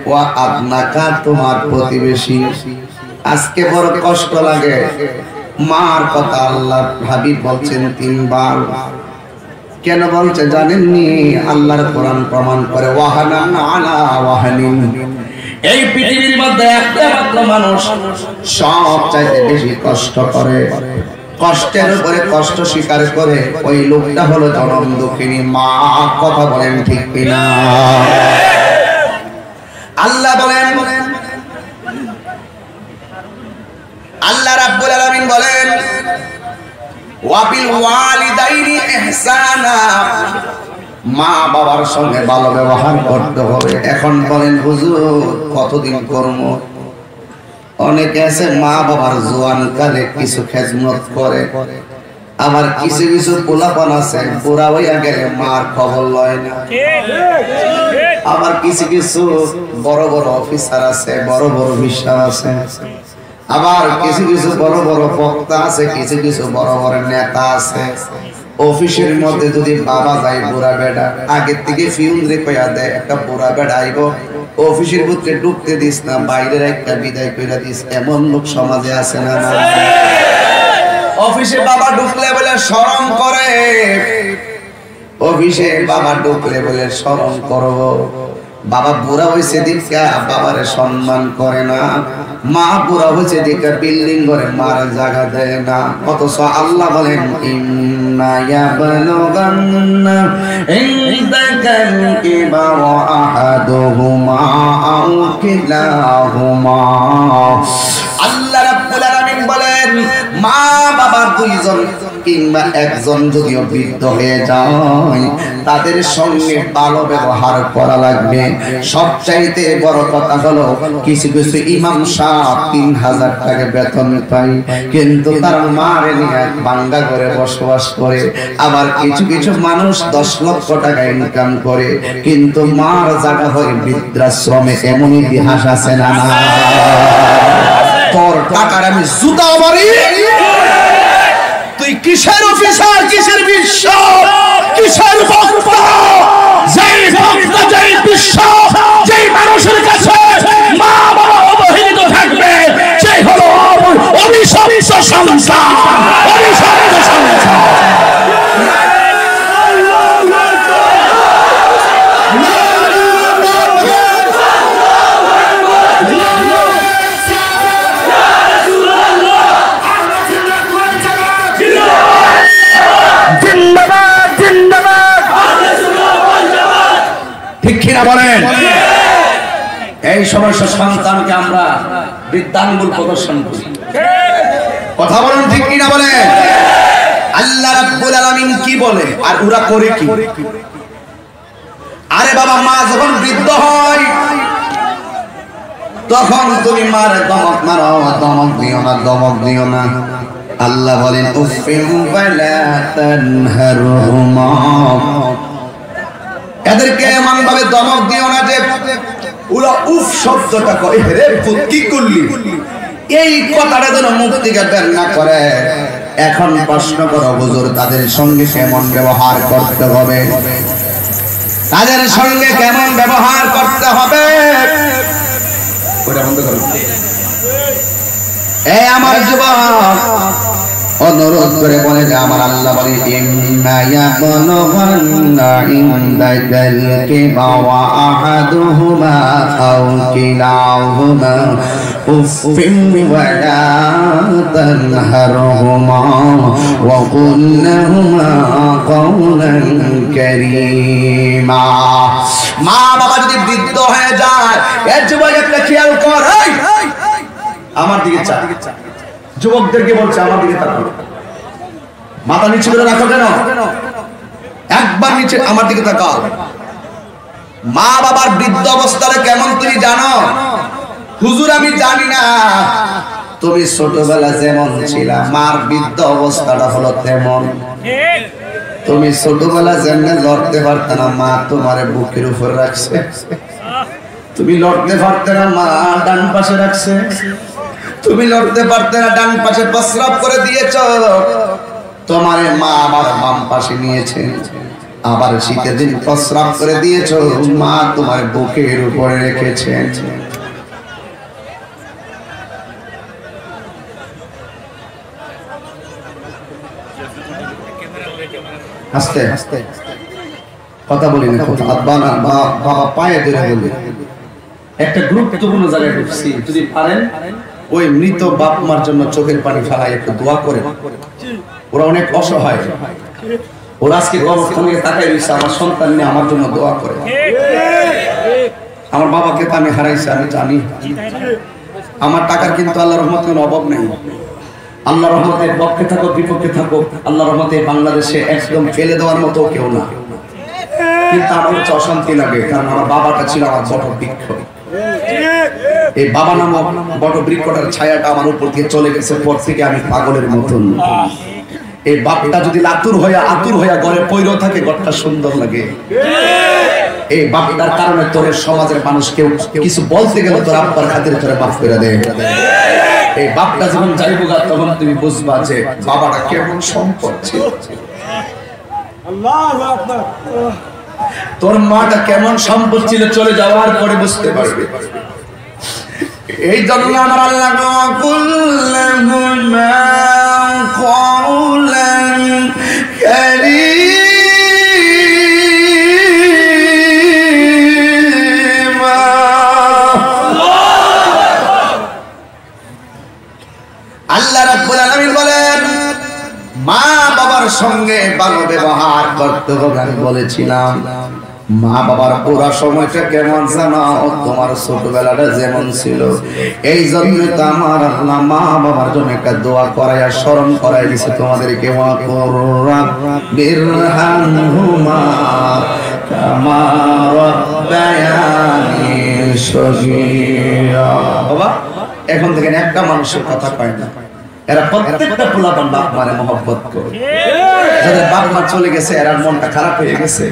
ওয়া আদনাকা, তোমার প্রতিবেশী। আজকে বড় কষ্ট লাগে, মার কথা আল্লাহ হাবিব বলছেন 3 বার। কেন বলছে জানেননি? আল্লাহর কোরআন প্রমাণ করে, ওয়াহানান আলা ওয়াহানিন। এই পৃথিবীর মধ্যে একটা মাত্র মানুষ সবচাইতে বেশি কষ্ট করে, কষ্টের উপরে কষ্ট স্বীকার করে, ওই লোকটা হলো জনম দুঃখিনী মা। কথা বলেন ঠিক কিনা? আল্লাহ বলেন, আল্লাহ রাব্বুল আলামিন বলেন ওয়াবিল ওয়ালিদাইনি ইহসানা, মা বাবার সঙ্গে ভালো ব্যবহার করতে হবে। এখন বলেন হুজুর কতদিন করব? অনেকে আছে মা বাবার জোয়ান কালে কিছু খেদমত করে, আবার কিছু কিছু পোলাপান আছে বুড়া হইয়া গেলে মার খবর লয় না। আবার কিছু কিছু বড় বড় অফিসার আছে, বড় বড় বিশ্বাস আছে, আবার কিছু কিছু বড় বড় বক্তা আছে, কিছু কিছু বড় বড় নেতা আছে। অফিসের মধ্যে যদি বাবা যায় বুড়া বেড়া, আগের থেকে ফিউন্ডরে কইয়া দেয় একটা বুড়া বেড়া আইব, অফিসের ভিতরে ঢুকতে দিস না, বাইরের একটা বিদায় কইরা দিস। এমন লোক সমাজে আছে না? অফিসে বাবা ঢুকলে বলে শরম করে, অফিসে বাবা ঢুকলে বলে শরম করব। বাবা বুড়া হয়েছে দেখা বাবারে সম্মান করে না, মা বুড়া হয়েছে দেখা বিল্ডিং করে মার জায়গা দেয় না। অথচ আল্লাহ বলেন ইন্না ইয়াবলুগান্না ইনদাকাল কিবারা আহাদুহুমা আও কিলাহুমা। আল্লাহ রাব্বুল আলামিন বলেন মা বাবা দুইজন কিংবা একজন যদিও বৃদ্ধ হয়ে যায়, তাদের সঙ্গে ভালো ব্যবহার করা লাগবে। সবচাইতে বড় কথা হলো কিছু কিছু ইমাম সাহেব 3000 টাকা বেতন পায়, কিন্তু তার মারে নিয়ে বাঙ্গা করে বসবাস করে। আবার কিছু কিছু মানুষ 10 লক্ষ টাকা ইনকাম করে, কিন্তু মার জায়গা হয় বৃদ্ধাশ্রমে। এমন ইতিহাস আছে না? তোর টাকার আমি জুতা মারি, তুই কিসের অফিসার, কিসের বিশ্ব, কিসের বক্তা? যেই বক্তা, যেই বিশ্ব, যেই মানুষের কাছে মা বাবা অবহেলিত থাকবে, সেই হলো অভিশপ্ত সন্তান, অভিশপ্ত সন্তান। ঠিক কিনা বলেন? এই সমস্ত সন্তানকে আমরা বৃদ্ধাঙ্গুল প্রদর্শন করি। কথা বলেন ঠিক কিনা বলেন? আল্লাহ রাব্বুল আলামিন কি বলে আর ওরা করে কি? আরে বাবা, মা যখন বৃদ্ধ হয় তখন তুমি মার দমক মারো, দমক দিও না, দমক দিও না। আল্লাহ বলেন উফিন ওয়ালা তানহারহুমা, এদেরকে এমন ভাবে দমক দিও না যে ওরা উফ শব্দটা কয় রে পুত কি করলি, এই কথাটা যেন মুখ থেকে বের না করে। এখন প্রশ্ন করো হুজুর, তাদের সঙ্গে কেমন ব্যবহার করতে হবে? তাদের সঙ্গে কেমন ব্যবহার করতে হবে? ওটা বন্ধ করো। এই আমার যুবক, অনুরোধ করে বলে যে আমার আল্লাহ বলে ইন্না ইয়াবলুগান্না ইনদাকাল কিবারা আহাদুহুমা আও কিলাহুমা উফিন ওয়ালা তানহারহুমা ওয়া কুল লাহুমা কাওলান কারীমা। মা বাবা যদি বৃদ্ধ হয়ে যায়, এর যুবক একটা খেয়াল কর, আমার দিকে চা। যুবকদেরকে বলছে আমার দিকে তাকাও, মাথা নিচে করে রাখো কেন? একবার নিচে আমার দিকে তাকাও। মা বাবার বৃদ্ধ অবস্থাটা কেমন তুমি জানো? হুজুর আমি জানি না তুমি ছোটবেলা যেমন ছিলা মার বৃদ্ধ অবস্থাটা হলো তেমন। তুমি ছোটবেলা যেমন লড়তে পারতে না মা তোমারে বুকের উপর রাখছে, তুমি লড়তে পারতে না মা ডান পাশে রাখছে, তুমি লড়তে পারতে না ডান পাশে প্রস্রাব করে দিয়েছ, তোমারে মা আমার বাম পাশে নিয়েছে, আবার শীতের দিন প্রস্রাব করে দিয়েছ, মা তোমার বুকের উপরে রেখেছে। আস্তে আস্তে কথা বলি না, বাবা পায়ে ধরে বলি। একটা গুরুত্বপূর্ণ জায়গায় ঢুকছি, যদি পারেন ওই মৃত বাপ মার জন্য চোখের পানি ফেলায় একটু দোয়া করে। ওরা অনেক অসহায়, ওরা আজকে কবরস্থান থেকে তাকাই দিচ্ছে আমার সন্তান নিয়ে আমার জন্য দোয়া করে। আমার বাবাকে তো আমি হারাইছি, আমি জানি। আমার টাকার কিন্তু আল্লাহর রহমতে কোনো অভাব নেই। আল্লাহর রহমতের পক্ষে থাকো বিপক্ষে থাকো, আল্লাহর রহমতে বাংলাদেশে একদম ফেলে দেওয়ার মতো কেউ না। কিন্তু আমার হচ্ছে অশান্তি লাগে, কারণ আমার বাবাটা ছিল আমার বট বৃক্ষ। এই বাবা নামক বট বৃক্ষটার ছায়াটা আমার উপর দিয়ে চলে গেছে পর থেকে আমি পাগলের মতন। এই বাপটা যদি আতুর হইয়া ঘরে পইরো থাকে, ঘরটা সুন্দর লাগে। এই বাপটার কারণে তোর সমাজের মানুষ কেউ কিছু বলতে গেলে তোর আব্বার খাতিরে তোরে মাফ করে দেয়। এই বাপটা যখন যাইবো গা তখন তুমি বুঝবা যে বাবাটা কেমন সম্পদ ছিল, আল্লাহু আকবার। তোর মাটা কেমন সম্পদ ছিল চলে যাওয়ার পরে বুঝতে পারবে। এই জন্য আমার আল্লাহ কুল্লুহুমা কওলান কারীমা। আল্লাহ রাব্বুল আলামিন বলেন মা বাবার সঙ্গে ভালো ব্যবহার করতে হবে। আমি বলেছিলাম মা বাবার পুরো সময়টা কেমন জানো, তোমার ছোটবেলাটা যেমন ছিল। এই জন্য তো আমার আল্লাহ মা বাবার জন্য একটা দোয়া করাইয়া স্মরণ করাই দিছে তোমাদেরকে। বিরহামহুমা কামা রাব্বায়ানি সগীরা। বাবা এখন থেকে একটা মানুষের কথা কয় না, এরা প্রত্যেকটা পোলাপান বাপ মারে মহব্বত করে। যাদের বাপ মা চলে গেছে এরা মনটা খারাপ হয়ে গেছে,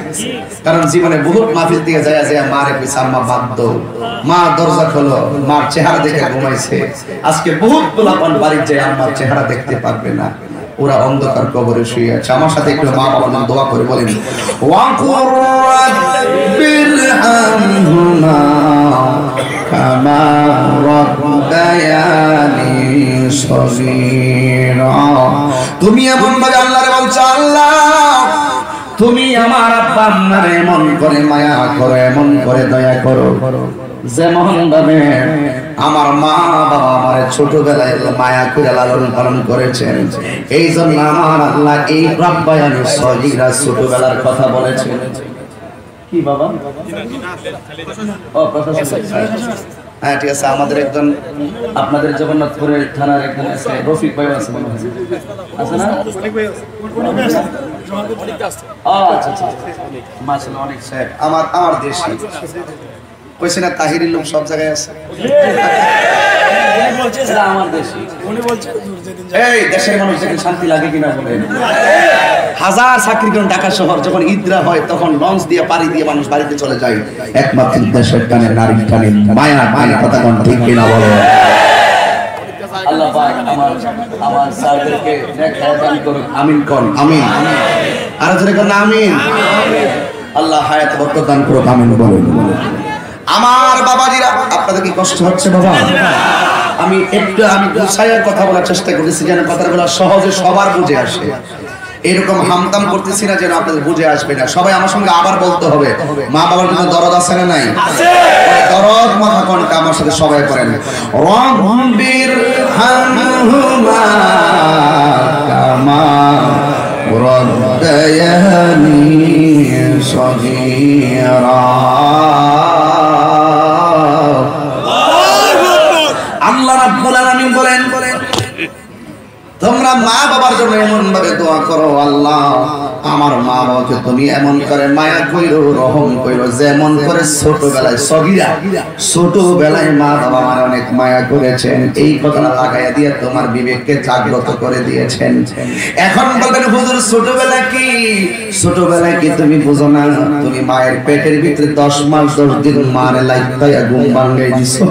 কারণ জীবনে বহুত মাহফিল দিয়ে যায় যায় মারে কইছে আম্মা বাদ দাও, মা দরজা খোলো, মার চেহারা দেখে ঘুমাইছে। আজকে বহুত পোলাপান বাড়ির যায় আম্মার চেহারা দেখতে পারবে না, ওরা অন্ধকার কবরে শুয়ে আছে। আমার সাথে একটু মা বাবার নাম দোয়া করে বলেন ওয়াকুর রাব্বিরহামহুমা কামা রাব্বায়ানি সগীরা। তুমি এমন ভাবে আল্লাহরে বলছো, আল্লাহ তুমি আমার আব্বা আম্মারে এমন করে মায়া করো, এমন করে দয়া করো যেমন ভাবে আমার মা বাবা আমার ছোটবেলায় মায়া করে লালন পালন করেছেন। এই জন্য আমার আল্লাহ এই রাব্বায়ানি সগীরা ছোটবেলার কথা বলেছেন। কি বাবা? ও প্রফেসর। হ্যাঁ ঠিক আছে, আমাদের একজন আপনাদের জগন্নাথপুরের থানার একজন আছে, রফিক ভাই আছে মনে হয়, আছে না? আচ্ছা আচ্ছা মাশাআল্লাহ, অনেক সাহেব আমার দেশি কইছে না তাহিরের লোক সব জায়গায় আছে। আমার দেশি এই দেশের মানুষ দেখে শান্তি লাগে কিনা বলেন। হাজার চাকরি করেন ঢাকা শহর, যখন ঈদরা হয় তখন লঞ্চ দিয়ে পাড়ি দিয়ে মানুষ বাড়িতে চলে যায়, একমাত্র দেশের টানে নারীর টানে মায়া মায়া কথা কোন ঠিক কিনা বলেন। আল্লাহ পাক আমার স্যারদেরকে নেক দান করুন, আমিন কোন আমিন। আর জোরে কোন আমিন। আল্লাহ হায়াত বরকত দান করুন, আমিন বলেন। আমার বাবাজিরা আপনাদের কি কষ্ট হচ্ছে বাবা? আমি গুছাইয়ার কথা বলার চেষ্টা করেছি যেন কথাগুলো সহজে সবার বুঝে আসে। এরকম হামতাম করতেছি না যেন আপনাদের বুঝে আসবে না। সবাই আমার সঙ্গে আবার বলতে হবে, মা বাবার জন্য দরদ আছে না নাই? দরদ মাথা কোনটা আমার সাথে সবাই করেন। রব্বির হামহুমা কামা রাব্বায়ানি সগীরা। আল্লাহ রাব্বুল আলামিন বলেন তোমরা মা বাবার জন্য এমন ভাবে দোয়া করো, আল্লাহ আমার মা বাবাকে তুমি এমন করে মায়া কইরো, রহম কইরো, যেমন করে ছোটবেলায় সগীরা ছোটবেলায় মা বাবা আমার অনেক মায়া করেছেন, এই কথাটা লাগাইয়া দিয়ে তোমার বিবেককে জাগ্রত করে দিয়েছেন। এখন বলবেন হুজুর ছোটবেলায় কি তুমি বুঝো না? তুমি মায়ের পেটের ভিতরে 10 মাস 10 দিন মারে লাইফাইয়া ঘুম ভাঙাই দিছো।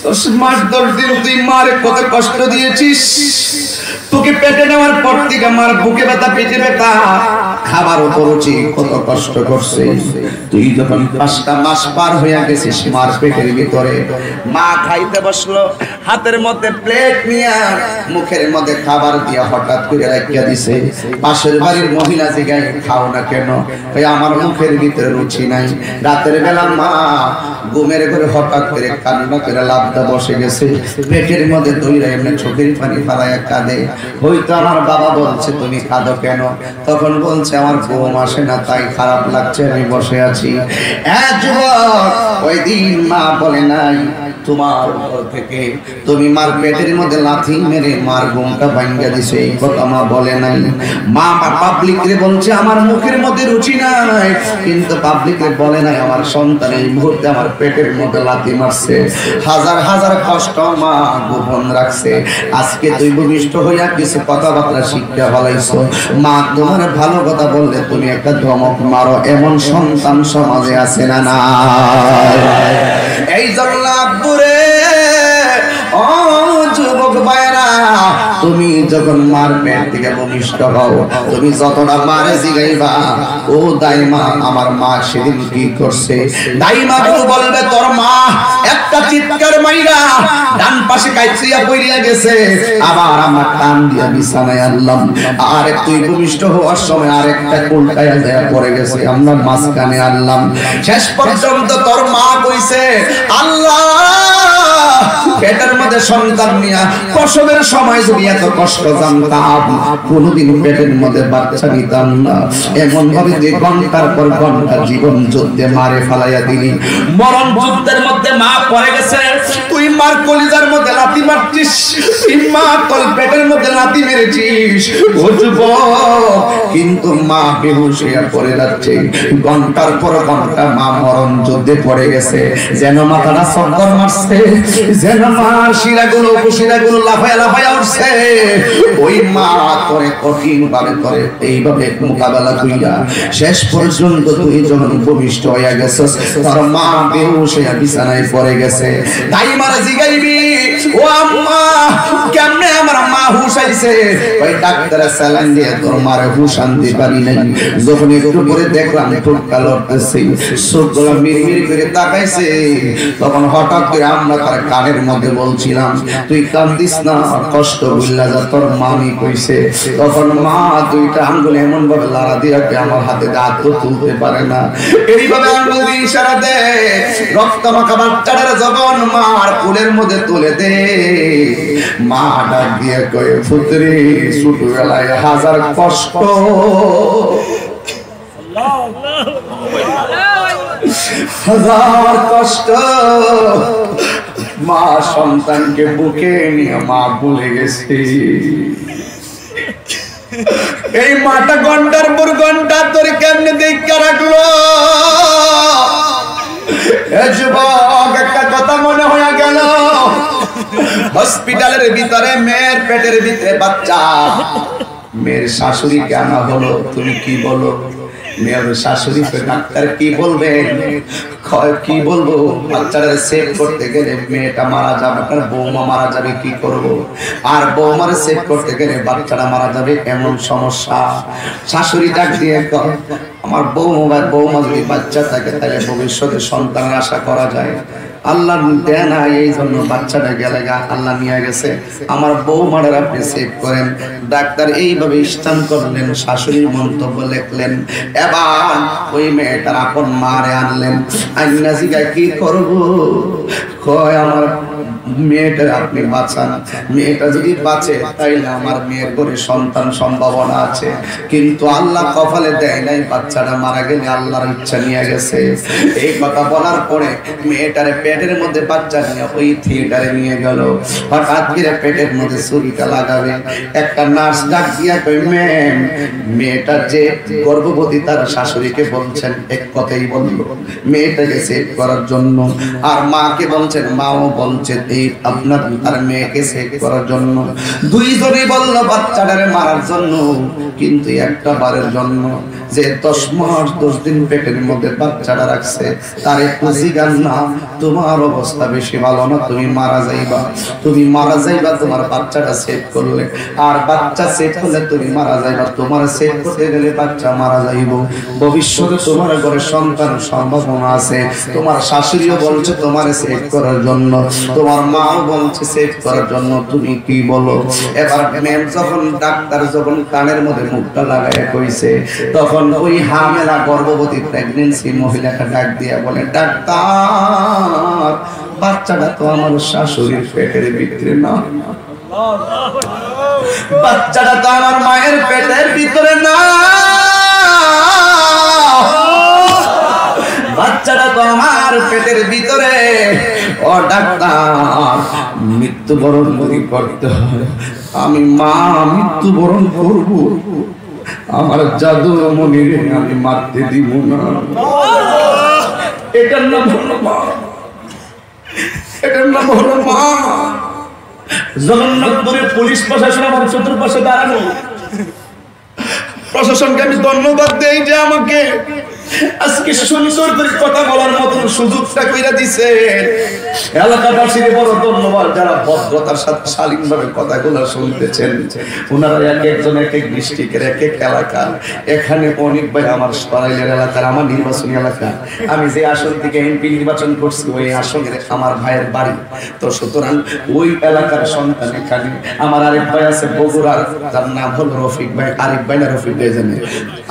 10 মাস 10 দিন তুই মারে কত কষ্ট দিয়েছিস। তোকে পেটে নেওয়ার পর থেকে আমার বুকে ব্যথা, পেটে ব্যথা, খাবার অরুচি, কত কষ্ট করছে। তুই যখন 5টা মাস পার হয়ে গেছিস মার পেটের ভিতরে, মা খাইতে বসলো, হাতের মধ্যে প্লেট নিয়ে মুখের মধ্যে খাবার দিয়া হঠাৎ করে রাখিয়া দিছে। পাশের বাড়ির মহিলা জিগায় খাও না কেন? ওই আমার মুখের ভিতরে রুচি নাই। রাতের বেলা মা ঘুমের ঘরে হঠাৎ করে কান্না করে লাফটা বসে গেছে, পেটের মধ্যে দইরা এমনি চোখের পানি ফালাইয়া কাঁদে। হয়তো আমার বাবা বলছে তুমি কাঁদো কেন? তখন বলছে আমার ঘুম আসে না, তাই খারাপ লাগছে, আমি বসে আছি। ওই দিন মা বলে নাই তোমার ঘর থেকে তুমি মার পেটের মধ্যে লাথি মেরে মার ঘুমটা ভাঙ্গা দিছে, এই কথা মা বলে নাই। মা পাবলিক রে বলছে আমার মুখের মধ্যে রুচি নাই, কিন্তু পাবলিক রে বলে নাই আমার সন্তান এই মুহূর্তে আমার পেটের মধ্যে লাথি মারছে। হাজার হাজার কষ্ট মা গোপন রাখছে। আজকে তুই ভূমিষ্ঠ হইয়া কিছু কথাবার্তা শিক্ষা ফলাইছো, মা তোমার ভালো কথা বললে তুমি একটা ধমক মারো, এমন সন্তান সমাজে আছে না? না, এই জন্য আব্বুরে, ও যুবক ভাইরা, তুমি যখন মার পেট থেকে ভূমিষ্ঠ হও, তুমি যতটা মারে জিগাইবা, ও দাইমা আমার মা সেদিন কি করছে, দাইমা গুলো বলবে তোর মা একটা চিৎকার মাইরা ডান পাশে কাইছিয়া পড়িয়া গেছে, আবার আমার টান দিয়া বিছানায় আনলাম, আর তুই ভূমিষ্ঠ হওয়ার সময় আরেকটা উল্টায়া দেয়া পড়ে গেছে, আমরা মাঝখানে আনলাম। শেষ পর্যন্ত তোর মা কইছে আল্লাহ পেটের মধ্যে সন্তান নিয়া প্রসবের সময় যদি এত কষ্ট জানতাম, কোনদিন পেটের মধ্যে বাচ্চা নিতাম না। এমন ভাবে যে ঘন্টার পর ঘন্টা জীবন যুদ্ধে মারে ফালাইয়া দিলি, মরণ যুদ্ধের মধ্যে মা পড়ে গেছে, তুই মার কলিজার মধ্যে লাথি মারছিস, তুই মা তোর পেটের মধ্যে লাথি মেরেছিস, বুঝবো। কিন্তু মা বেহুশ হয়ে পড়ে যাচ্ছে, ঘন্টার পর ঘন্টা মা মরণ যুদ্ধে পড়ে গেছে, যেন মাথাটা চক্কর মারছে, যেন মার শিরাগুলো উপশিরাগুলো লাফায়া লাফায়া উঠছে। ওই মা করে কঠিন ভাবে করে এইভাবে মোকাবেলা কইরা শেষ পর্যন্ত তুই যখন ভূমিষ্ঠ হইয়া গেছিস, তোর মা বেহুশ হইয়া বিছানায় পড়ে গেছে। তাই মারা জিগাইবি ও আম্মা কেমনে আমার মা হুশ আইছে? ওই ডাক্তার স্যালাইন দিয়ে তোর মারে হুশ আনতে পারি নাই। যখন একটু পরে দেখলাম ঠোঁটটা লড়তেছে, চোখগুলো মিরমির করে তাকাইছে, তখন হঠাৎ করে আমরা তার কানের মধ্যে বলছিলাম তুই কান্দিস না, কষ্ট বুঝলা যা, তোর মামি কইছে। তখন মা দুইটা আঙ্গুল এমন ভাবে লাড়া দিয়ে আমার হাতে হাত তুলতে পারে না, এইভাবে আঙ্গুল দিয়ে ইশারা দেয়, রক্ত মাখা বাচ্চাটার যখন মার কোলের মধ্যে তুলে দে, মা ডাক দিয়ে কয়ে পুত্রী ছোটবেলায় হাজার কষ্ট, হাজার কষ্ট মা সন্তানকে বুকে নিয়ে মা ভুলে গেছে। এই মাটা ঘন্টার পর ঘন্টা তোর কেমনে দেখা রাখলো? যুবক একটা কথা মনে হয়ে গেল, হসপিটালের ভিতরে মেয়ের পেটের ভিতরে বাচ্চা, মেয়ের শাশুড়িকে আনা হলো, তুমি কি বলো? মেয়ের শাশুড়ি ডাক্তার কি বলবেন? কি বলবো, বাচ্চাটা সেভ করতে গেলে মেয়েটা মারা যাবে, আর বৌমা মারা যাবে, কি করব? আর বৌমার সেভ করতে গেলে বাচ্চাটা মারা যাবে, এমন সমস্যা। শাশুড়ি ডাক দিয়ে আমার বৌমা যদি বাচ্চা থাকে তাহলে ভবিষ্যতে সন্তানের আশা করা যায়, আল্লাহ দেয় না, এই জন্য বাচ্চাটা গেলে আল্লাহ নিয়ে গেছে, আমার বৌমাটার আপনি সেভ করেন। ডাক্তার এইভাবে স্থান করলেন, শাশুড়ির মন্তব্য লিখলেন, এবার ওই মেয়েটার আপন মারে আনলেন, আইনাজিকা কি করবো? কয় আমার মেয়েটা আপনি বাঁচান, মেয়েটা যদি বাঁচে তাইলে আমার মেয়ের করে সন্তান সম্ভাবনা আছে। কিন্তু আল্লাহ কপালে দেয় নাই, বাচ্চাটা মারা গেলে আল্লাহর ইচ্ছা নিয়ে গেছে। এই কথা বলার পরে মেয়েটারে পেটের মধ্যে বাচ্চা নিয়ে ওই থিয়েটারে নিয়ে গেল। হঠাৎ করে পেটের মধ্যে ছুরিটা লাগাবে, একটা নার্স ডাক দিয়া কই, ম্যাম মেয়েটা যে গর্ভবতী তার শাশুড়িকে বলছেন এক কথাই বলল মেয়েটাকে সেভ করার জন্য, আর মাকে বলছেন, মাও বলছে এই আপনার তার মেয়েকে সেভ করার জন্য। দুইজনেই বলল বাচ্চাটারে মারার জন্য, কিন্তু একটা বারের জন্য যে 10 মাস 10 দিন পেটের মধ্যে বাচ্চাটা রাখছে তার একটু জিগান না, তোমার অবস্থা বেশি ভালো না, তুমি মারা যাইবা, তুমি মারা যাইবা, তোমার বাচ্চাটা সেভ করলে, আর বাচ্চা সেভ করলে তুমি মারা যাইবা, তোমার সেভ করতে গেলে বাচ্চা মারা যাইব, ভবিষ্যতে তোমার ঘরে সন্তান সম্ভাবনা আছে। তোমার শাশুড়িও বলছে তোমার সেভ করার জন্য, তোমার মাও বলছে সেভ করার জন্য, তুমি কি বলো? এবার ম্যাম যখন ডাক্তার যখন কানের মধ্যে মুখটা লাগায় কইছে, তখন ওই হামেলা গর্ভবতী প্রেগন্যান্সি মহিলাটা ডাক দিয়া বলে, ডাক্তার বাচ্চাটা তো আমার শাশুড়ির পেটের ভিতরে না, বাচ্চাটা তো আমার মায়ের পেটের ভিতরে না, বাচ্চাটা তো আমার পেটের ভিতরে। ও ডাক্তার মৃত্যুবরণ করতে হয়, আমি মা মৃত্যুবরণ করব, আমার জাদু মনিরে আমি মারতে দিব না। এটার নাম হলো মা, এটার নাম হলো মা। জগন্নাথপুরের পুলিশ প্রশাসন আমার চতুর্পাশে দাঁড়ানো, প্রশাসনকে আমি ধন্যবাদ দেই যে আমাকে আজকে সুন্দর করে কথা বলার মতন সুযোগটা কইরা দিছে। এলাকাবাসীর বড় ধন্যবাদ যারা ভদ্রতার সাথে শালীনভাবে কথাগুলো শুনতেছেন। ওনারা এক একজন এক এক ডিস্ট্রিক্টের এক এক এলাকা, এখানে অনেক ভাই আমার সরাইলের এলাকার, আমার নির্বাচনী এলাকা, আমি যে আসন থেকে এমপি নির্বাচন করছি ওই আসনের আমার ভাইয়ের বাড়ি। তো সুতরাং ওই এলাকার সন্তান এখানে আমার আরেক ভাই আছে বগুড়ার, যার নাম হলো রফিক ভাই, আরিফ ভাই না রফিক ভাই জানে,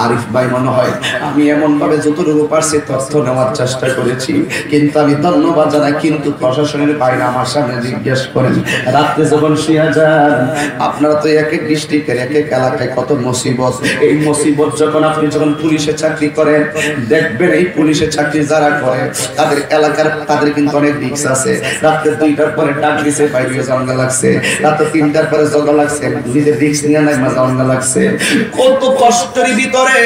আরিফ ভাই মনে হয়। আমি এমন ভাবে যতটুকু পারছি তথ্য নেওয়ার চেষ্টা করেছি, কিন্তু আমি ধন্যবাদ জানাই। কিন্তু প্রশাসনের বাইরে আমার সামনে জিজ্ঞেস করেন, রাত্রে যখন শুয়ে যান, আপনারা তো এক এক ডিস্ট্রিক্টের এক এক এলাকায় কত মুসিবত, এই মুসিবত যখন আপনি যখন পুলিশে চাকরি করেন দেখবেন, এই পুলিশে চাকরি যারা করে তাদের এলাকার তাদের কিন্তু অনেক রিস্ক আছে। রাত্রে 2টার পরে ডাক দিছে, বাইরে জানলা লাগছে, রাত্রে 3টার পরে জগা লাগছে, নিজের রিস্ক নিয়ে নাই জানলা লাগছে, কত কষ্টের ভিতরে।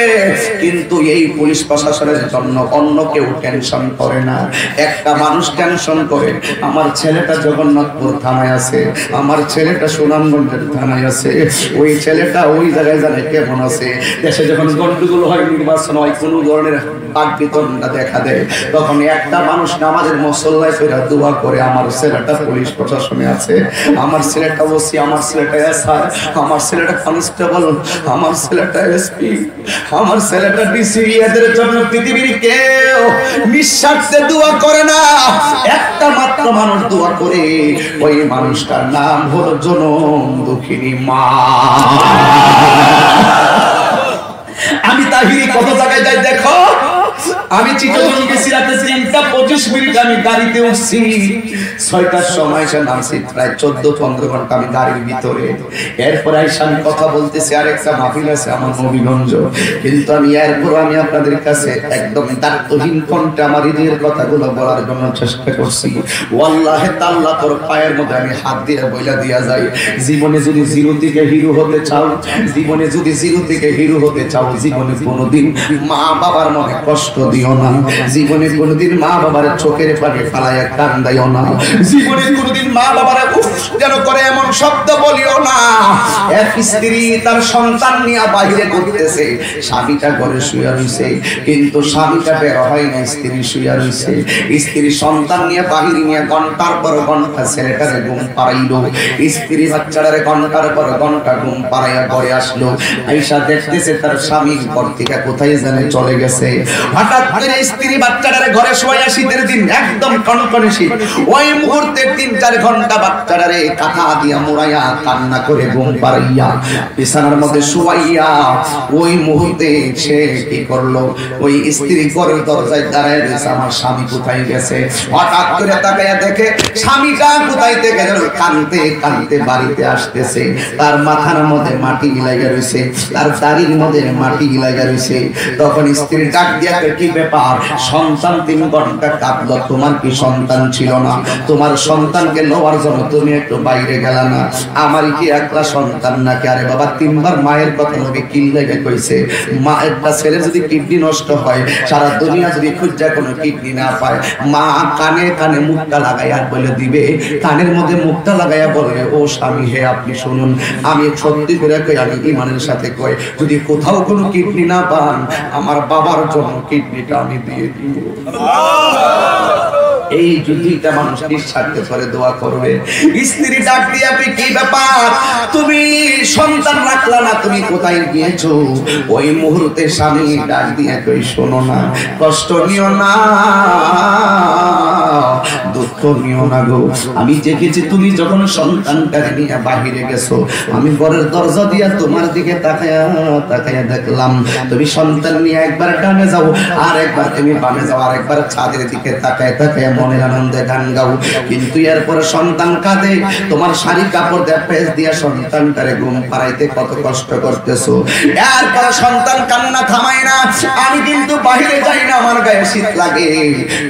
কিন্তু এই পুলিশ প্রশাসনের জন্য অন্য কেউ টেনশন করে না, একটা মানুষ টেনশন করে। আমার ছেলেটা জগন্নাথপুর থানায় আছে, আমার ছেলেটা সুনামগঞ্জের থানায় আছে, ওই ছেলেটা ওই জায়গায় জানে কেমন আছে। দেশে যখন গন্ডগোল হয়, নির্বাচন হয়, কোনো ধরনের বাকবিতণ্ডা দেখা দেয়, তখন একটা মানুষ নামাজের মুসল্লায় ফেরা দোয়া করে, আমার ছেলেটা পুলিশ প্রশাসনে আছে, আমার ছেলেটা ওসি, আমার ছেলেটা এসআই, আমার ছেলেটা কনস্টেবল, আমার ছেলেটা এসপি, আমার ছেলেটা ডিসি। এদের জন্য পৃথিবীর কেউ নিঃস্বার্থে দোয়া করে না, একটা মাত্র মানুষ দোয়া করে, ওই মানুষটার নাম হলো জনম দুঃখিনী মা। আমি তাহিরি কত জায়গায় যাই দেখো, আমি চিটাগং গেছি রাতে 3টা 25 মিনিট আমি গাড়িতে উঠছি, 6টার সময় এসে নামছি, প্রায় 14-15 ঘন্টা আমি গাড়ির ভিতরে। এরপর আইসা আমি কথা বলতেছি, আরেকটা মাহফিল আছে আমার নবীগঞ্জ, কিন্তু আমি এরপর আমি আপনাদের কাছে একদম দায়িত্বহীন কণ্ঠে আমার হৃদয়ের কথাগুলো বলার জন্য চেষ্টা করছি। ওয়াল্লাহি তাআলা তোর পায়ের মধ্যে আমি হাত দিয়ে বইলা দিয়া যাই, জীবনে যদি জিরো থেকে হিরো হতে চাও, জীবনে যদি জিরো থেকে হিরো হতে চাও, জীবনে কোনোদিন মা বাবার মনে কষ্ট দিও না, জীবনে কোনোদিন মা বাবার চোখের পানি ফালাইয়া কান্দাইও না, জীবনে কোনোদিন মা বাবার উফ যেন করে এমন শব্দ বলিও না। এক স্ত্রী তার সন্তান নিয়ে বাইরে ঘুরতেছে, স্বামীটা ঘরে শুয়ে রইছে, কিন্তু স্বামীটা বের হয় না, স্ত্রী শুয়ে রইছে। স্ত্রী সন্তান নিয়ে বাহিরে নিয়ে ঘন্টার পর ঘন্টা ছেলেটারে ঘুম পাড়াইলো, স্ত্রী বাচ্চাটারে ঘন্টার পর ঘন্টা ঘুম পাড়াইয়া ঘরে আসলো, আইসা দেখতেছে তার স্বামী ঘর থেকে কোথায় জানে চলে গেছে। হঠাৎ করে স্ত্রী বাচ্চাটারে ঘরে শোয়া, শীতের দিন একদম কনকনে শীত, ওই মুহূর্তে 3-4 ঘন্টা বাচ্চাটারে কাঁথা দিয়া মুড়াইয়া কান্না করে ঘুম পাড়াইয়া বিছানার মধ্যে শুয়াইয়া ওই মুহূর্তে সে কি করলো, ওই স্ত্রী ঘরের দরজায় দাঁড়ায় রয়েছে, আমার স্বামী কোথায় গেছে। হঠাৎ করে তাকাইয়া দেখে স্বামীটা কোথায় থেকে যেন কাঁদতে কাঁদতে বাড়িতে আসতেছে। তার মাথার মধ্যে মাটি লাগা রয়েছে, তার দাড়ির মধ্যে মাটি লাগা রয়েছে। তখন স্ত্রী ডাক দিয়া, কি ব্যাপার, সন্তান 3 ঘন্টা কাঁদলো, তোমার কি সন্তান ছিল না? তোমার সন্তানকে নেওয়ার জন্য তুমি একটু বাইরে গেলা না? আমার কি একলা সন্তান নাকি? আরে বাবা, 3 বার মায়ের কথা নবী কি লাগে কইছে, মা একটা ছেলে যদি কিডনি নষ্ট হয়, সারা দুনিয়া যদি খুঁজা কোনো কিডনি না পায়, মা কানে কানে মুখটা লাগাইয়া বলে দিবে, কানের মধ্যে মুখটা লাগাইয়া বলবে, ও স্বামী হে আপনি শুনুন, আমি সত্যি করে কই, আমি ঈমানের সাথে কই, যদি কোথাও কোনো কিডনি না পান, আমার বাবার জন্য কিডনিটা আমি দিয়ে দিব। এই যুদ্ধটা মানুষ নিঃস্বার্থ করে দোয়া করবে। স্ত্রী ডাক দিয়ে, কি ব্যাপার, তুমি সন্তান রাখলা না, তুমি কোথায় গিয়েছো? ওই মুহূর্তে স্বামী ডাক দিয়ে কই, শোনো না, কষ্ট নিও না, দুঃখ নিও না গো, আমি দেখেছি তুমি যখন সন্তানটা নিয়ে বাহিরে গেছো, আমি ঘরের দরজা দিয়া তোমার দিকে তাকায়া তাকায়া দেখলাম, তুমি সন্তান নিয়ে একবার ডানে যাও, আর একবার তুমি বামে যাও, আর একবার ছাদের দিকে তাকায় তাকায় মনের আনন্দে গান গাও। কিন্তু এরপরে সন্তান কাঁদে, তোমার শাড়ি কাপড় দিয়ে পেঁচ দিয়া সন্তানটারে ঘুম পাড়াইতে কত কষ্ট করতেছো। এরপরে সন্তান কান্না থামায় না, আমি কিন্তু বাহিরে যাই না, আমার গায়ে শীত লাগে,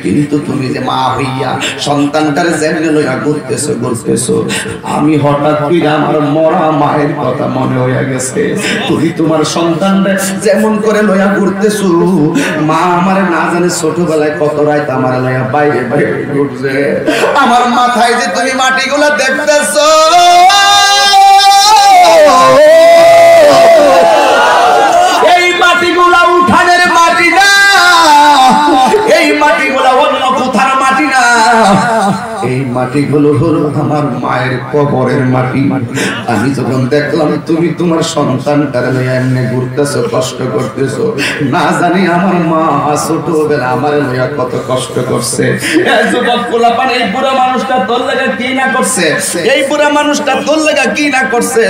কিন্তু তুমি যে মা হইয়া সন্তানটারে যেমনি লইয়া ঘুরতেছো, আমি হঠাৎ করে আমার মরা মায়ের কথা মনে হইয়া গেছে। তুমি তোমার সন্তানরে যেমন করে লইয়া ঘুরতেছো, মা আমার না জানে ছোটবেলায় কত রাত আমার লইয়া বাইরে বাইরে ঘুরছে, আমার মাথায় যে তুমি মাটিগুলা দেখতেছো, এই মাটিগুলা উঠানের মাটি না, এই মাটিগুলা অন্য কোথার মাটি না, এই মাটিগুলো হলো আমার মায়ের কবরের মাটি। আমি যখন দেখলাম তুমি তোমার সন্তানটারে লইয়া এমনি ঘুরতেছো, কষ্ট করতেছো, না জানি আমার মা ছোটবেলা আমার লইয়া কত কষ্ট করছে। এই যুবক পোলাপান, এই বুড়া মানুষটা তোর লাগা কি না করছে, এই বুড়া মানুষটা তোর লাগা কি না করছে।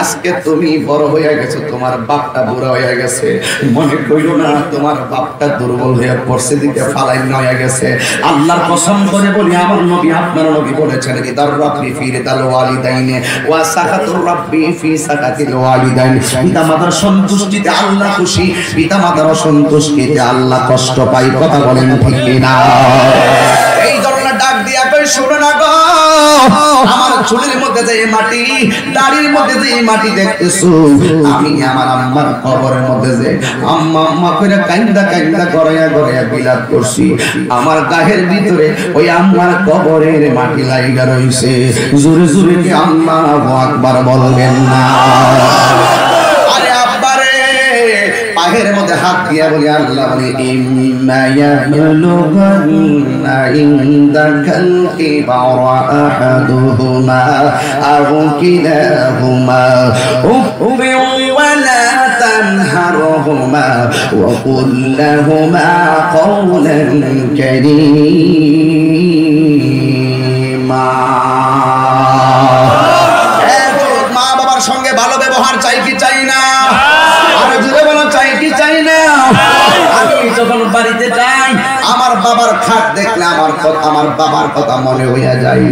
আজকে তুমি বড় হইয়া গেছো, তোমার বাপটা বুড়া হইয়া গেছে, মনে কইরো না তোমার বাপটা দুর্বল হইয়া পড়ছে, দিকে ফালাই নয়া গেছে। আল্লাহর কসম করে বলি, আমার নবী আপনার নবী বলেছেন, রিদার রাব্বি ফি রিদাল ওয়ালিদাইনি ওয়া সাকাতুর রাব্বি ফি সাকাতিল ওয়ালিদাইনি। পিতামাতার সন্তুষ্টিতে আল্লাহ খুশি, পিতামাতার অসন্তুষ্টিতে আল্লাহ কষ্ট পায়। কথা বলেন ঠিক কিনা? এই ধরনের ডাক দিয়া কই, শুনো না গো, আমার চুলের মধ্যে যে মাটি, দাড়ির মধ্যে যে মাটি দেখতেছো, আমি আমার আম্মার কবরের মধ্যে যে আম্মা আম্মা কইরা কাইন্দা কাইন্দা গড়াইয়া গড়াইয়া বিলাপ করছি, আমার গায়ের ভিতরে ওই আম্মার কবরের মাটি লাইগা রইছে। জোরে জোরে কি আল্লাহু আকবার বলবেন না? আরে আব্বারে, পায়ের মধ্যে হাত দিয়া বলি, আল্লাহ বলি, ইম্মা ইয়াবলুগান্না ইনদাকাল কিবারা আহাদুহুমা আও কিলাহুমা উফবিউ ওয়া লা তানহারহুমা ওয়া কুল লাহুমা কওলান কারীমা। মা বাবার সঙ্গে ভালো ব্যবহার চাই কি চাই না? আর জুড়ে বলো, চাই কি চাই না? আমি যখন বাড়িতে যাই, আমার বাবার খাট দেখলে আমার বাবার কথা মনে হইয়া যায়।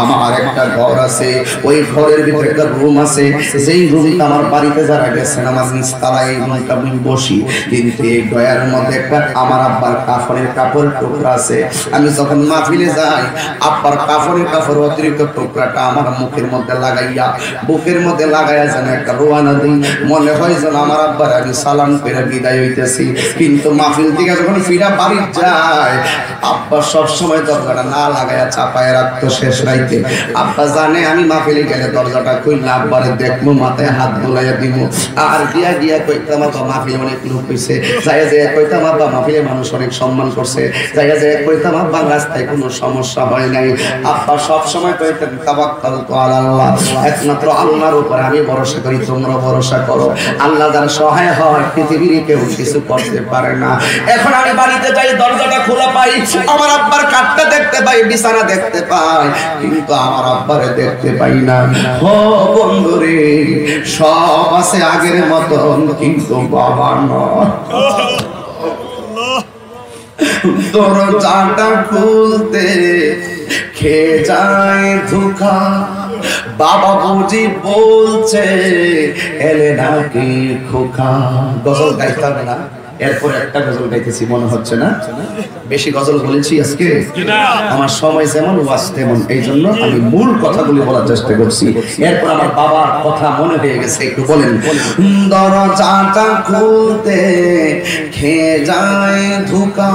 আমার একটা ঘর আছে, ওই ঘরের ভিতরে একটা রুম আছে, যেই রুমটা আমার বাড়িতে যারা গেছেন আমার নিচতলায় এই রুমটা আমি বসি, কিন্তু এই ডয়ার মধ্যে একটা আমার আব্বার কাফনের কাপড় টুকরা আছে। আমি যখন মাহফিলে যাই, আব্বার কাফনের কাপড় অতিরিক্ত টুকরাটা আমার মুখের মধ্যে লাগাইয়া, বুকের মধ্যে লাগাইয়া যেন একটা রোয়ানা দিই, মনে হয় যেন আমার আব্বার আমি সালাম করে বিদায় হইতেছি। কিন্তু মাহফিল থেকে যখন ফিরা বাড়ি যায়, আব্বা সবসময় দরজাটা না লাগাইয়া চাপায় রাখতো শেষ রাইতে। আব্বা জানে আমি মাহফিলে গেলে দরজাটা খুললে আব্বারে দেখবো, মাথায় হাত বোলাইয়া দিব, আর গিয়া গিয়া কইতাম আব্বা মাহফিলে অনেক লোক হইছে, যাইয়া যে কইতাম আব্বা মাহফিলে মানুষ অনেক সম্মান করছে, যাইয়া যে কইতাম আব্বা রাস্তায় কোনো সমস্যা হয় নাই। আব্বা সবসময় কইতেন তাওয়াক্কালতু আলাল্লাহ, একমাত্র আল্লাহর উপর আমি ভরসা করি, তোমরা ভরসা করো। আল্লাহ যার সহায় হয়, পৃথিবীর কেউ কিছু করতে পারে না। এখন আমি বাড়িতে যাই, দরজাটা খোলা পাই, আমার আমার আব্বার কাঠটা দেখতে পাই, বিছানা দেখতে পাই, কিন্তু আমার আব্বারে দেখতে পাই না। ও বন্ধুরে, সব আছে আগের মতন, কিন্তু বাবা নয়। দরজাটা খুলতে খেয়ে যায় ধোঁকা, বাবা বুঝি বলছে এলে নাকি খোকা। গজল গাইতে হবে না, এরপর একটা গজল গাইতেছি মনে হচ্ছে না? বেশি গজল বলেছি আজকে, আমার সময় যেমন ওয়াজ তেমন, এই জন্য আমি মূল কথাগুলি বলার চেষ্টা করছি। এরপর আমার বাবার কথা মনে হয়ে গেছে, একটু বলেন। দরজাটা খুলতে খেয়ে যায় ধোঁকা,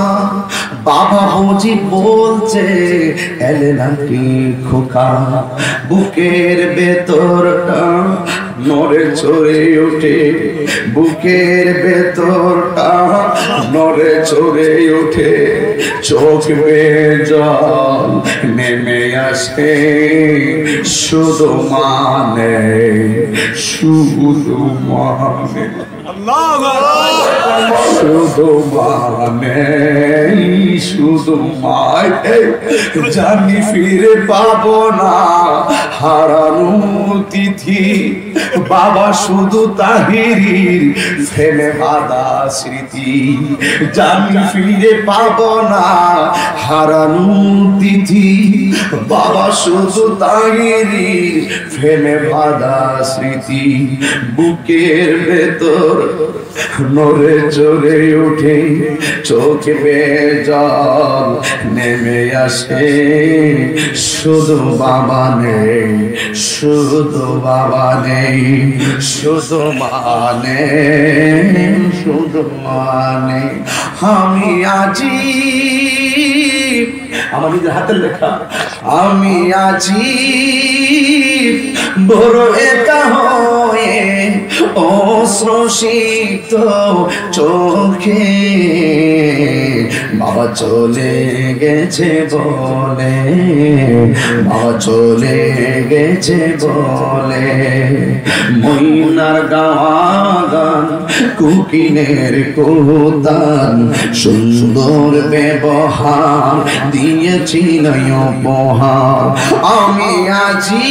বাবা বুঝি বলছে এলে নাকি খোকা। বুকের ভেতরটা নড়ে চড়ে ওঠে, বুকের ভেতরটা নড়ে চড়ে ওঠে, চোখ বেয়ে জল নেমে আসে, শুধু মানে শুধু মানে শুধু মানে শুধু মানে জানি ফিরে পাবো না হারানো তিথি, বাবা শুধু তাহিরির ফেলে বাঁধা স্মৃতি। জানি ফিরে পাবো না হারানো তিথি, বাবা শুধু তাহিরির ফেলে বাঁধা স্মৃতি। বুকের ভেতর নড়ে চড়ে ওঠে, চোখ বেয়ে জল নেমে আসে, শুধু বাবা নেই, শুধু বাবা নেই, শুধু মানে শুধু মানে। আমি আজি আমার নিজের হাতের লেখা, আমি আজি বড় একা হয়ে অশ্রুসিক্ত চোখে, বাবা চলে গেছে বলে, বাবা চলে গেছে বলে। মইনার গাওয়া গান, কুকিনের কোতান, সুন্দর ব্যবহার দিয়েছি উপহার। আমি আজি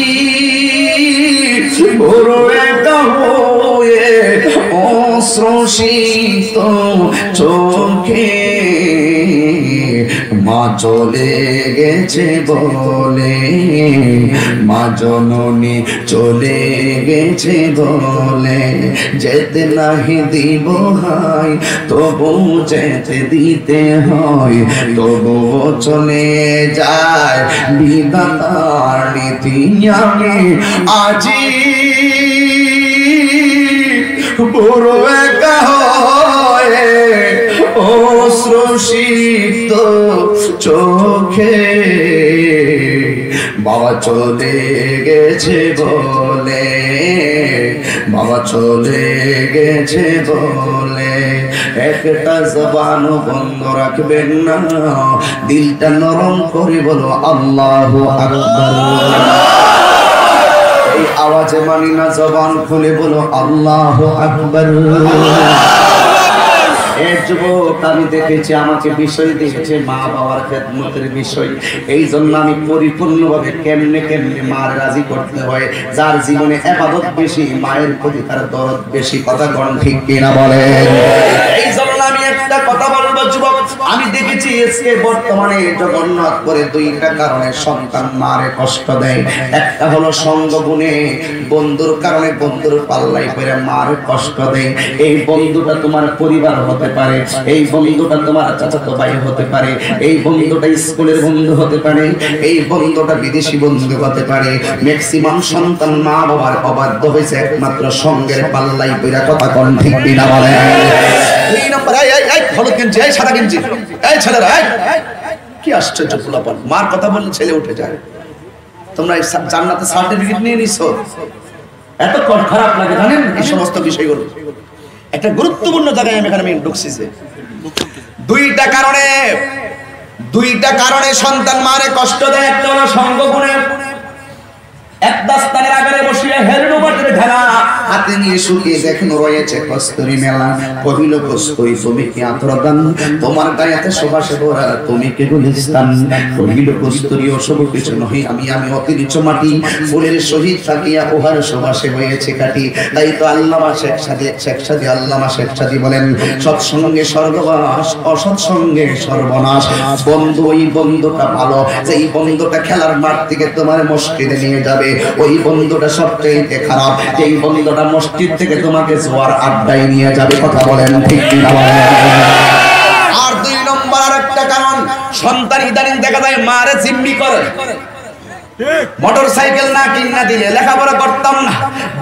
বড় একা হয়ে অশ্রুসিক্ত চোখে, মা চলে গেছে বলে, মা জননী চলে গেছে বলে। যেতে নাহি দিব হয়, তবু যেতে দিতে হয়, তবু চলে যায় বিধাতার নীতি। আমি আজি বড় একা হয়ে অশ্রুসিক্ত চোখে, বাবা চলে গেছে বলে, বাবা চলে গেছে বলে। একটা জবান বন্ধ রাখবেন না, দিলটা নরম করে বলো আল্লাহু আকবার। এই আওয়াজে মানি না, জবান খুলে বলো আল্লাহু আকবার। যুবক আমি দেখেছি, আমাকে বিষয় দিয়েছে মা বাবার খেদমতের বিষয়। এই জন্য আমি পরিপূর্ণভাবে কেমনে কেমনে মার রাজি করতে হয়। যার জীবনে ইবাদত বেশি, মায়ের প্রতি তার দরদ বেশি। কথা কোন ঠিক কিনা বলেন? এই জন্য আমি একটা কথা বলবো যুবক, আমি দেখেছি আজকে বর্তমানে জগন্নাথ করে দুইটা কারণে সন্তান মারে কষ্ট দেয়। একটা হলো সঙ্গ গুণে, বন্ধুর কারণে বন্ধুর পাল্লাই পড়ে মারে কষ্ট দেয়। এই বন্ধুটা তোমার পরিবার হতে পারে, এই বন্ধুটা তোমার চাচাতো ভাই হতে পারে, এই বন্ধুটা স্কুলের বন্ধু হতে পারে, এই বন্ধুটা বিদেশি বন্ধু হতে পারে। ম্যাক্সিমাম সন্তান মা বাবার অবাধ্য হয়েছে একমাত্র সঙ্গের পাল্লাই পড়ে। কথা কোন ঠিক কিনা বলেন? এই নাম্বার এই হলুদ গেঞ্জি, এই সাদা গেঞ্জি, এই ছেলেরা কি আশ্চর্য পোলাপান, মার কথা বললে ছেলে উঠে যায়। তোমরা জান্নাতে সার্টিফিকেট নিয়ে নিছো, এত খারাপ লাগে জানেন এই সমস্ত বিষয়গুলো। একটা গুরুত্বপূর্ণ জায়গায় আমি এখানে ঢুকছি যে দুইটা কারণে সন্তান মারে কষ্ট দেয়। একটা হলো সঙ্গ গুণে, এক দাস্তানের আগারে বসিয়ে হেলমেটের ঢালা হাতে নিয়ে শুকিয়ে দেখেন রয়েছে কস্তুরী মেলা। কহিল কস্তুরী তুমি কি আতরদান, তোমার গায়েতে সুবাসে ভরা তুমি কি গুলিস্তান। কহিল কস্তুরী ওসব কিছু নহি, আমি অতি নিচু মাটি, ফুলের সহিত থাকিয়া উহার সুবাসে হয়েছে কাটি। তাই তো আল্লামা শেখ সাদী আল্লামা শেখ সাদী বলেন, সৎসঙ্গে স্বর্গবাস, অসৎসঙ্গে সর্বনাশ। বন্ধু ওই বন্ধুটা ভালো, যেই বন্ধুটা খেলার মাঠ থেকে তোমার মসজিদে নিয়ে যাবে, ওই বন্ধুটা সবচেয়ে খারাপ যেই বন্ধুটা মসজিদ থেকে তোমাকে জোয়ার আড্ডায় নিয়ে যাবে। কথা বলেন ঠিক কি না? আর 2 নম্বর আরেকটা কারণ, সন্তান ইদানিং দেখা যায় মারে জিম্মি করে। মোটরসাইকেল না কিনা দিলে লেখাপড়া করতাম না,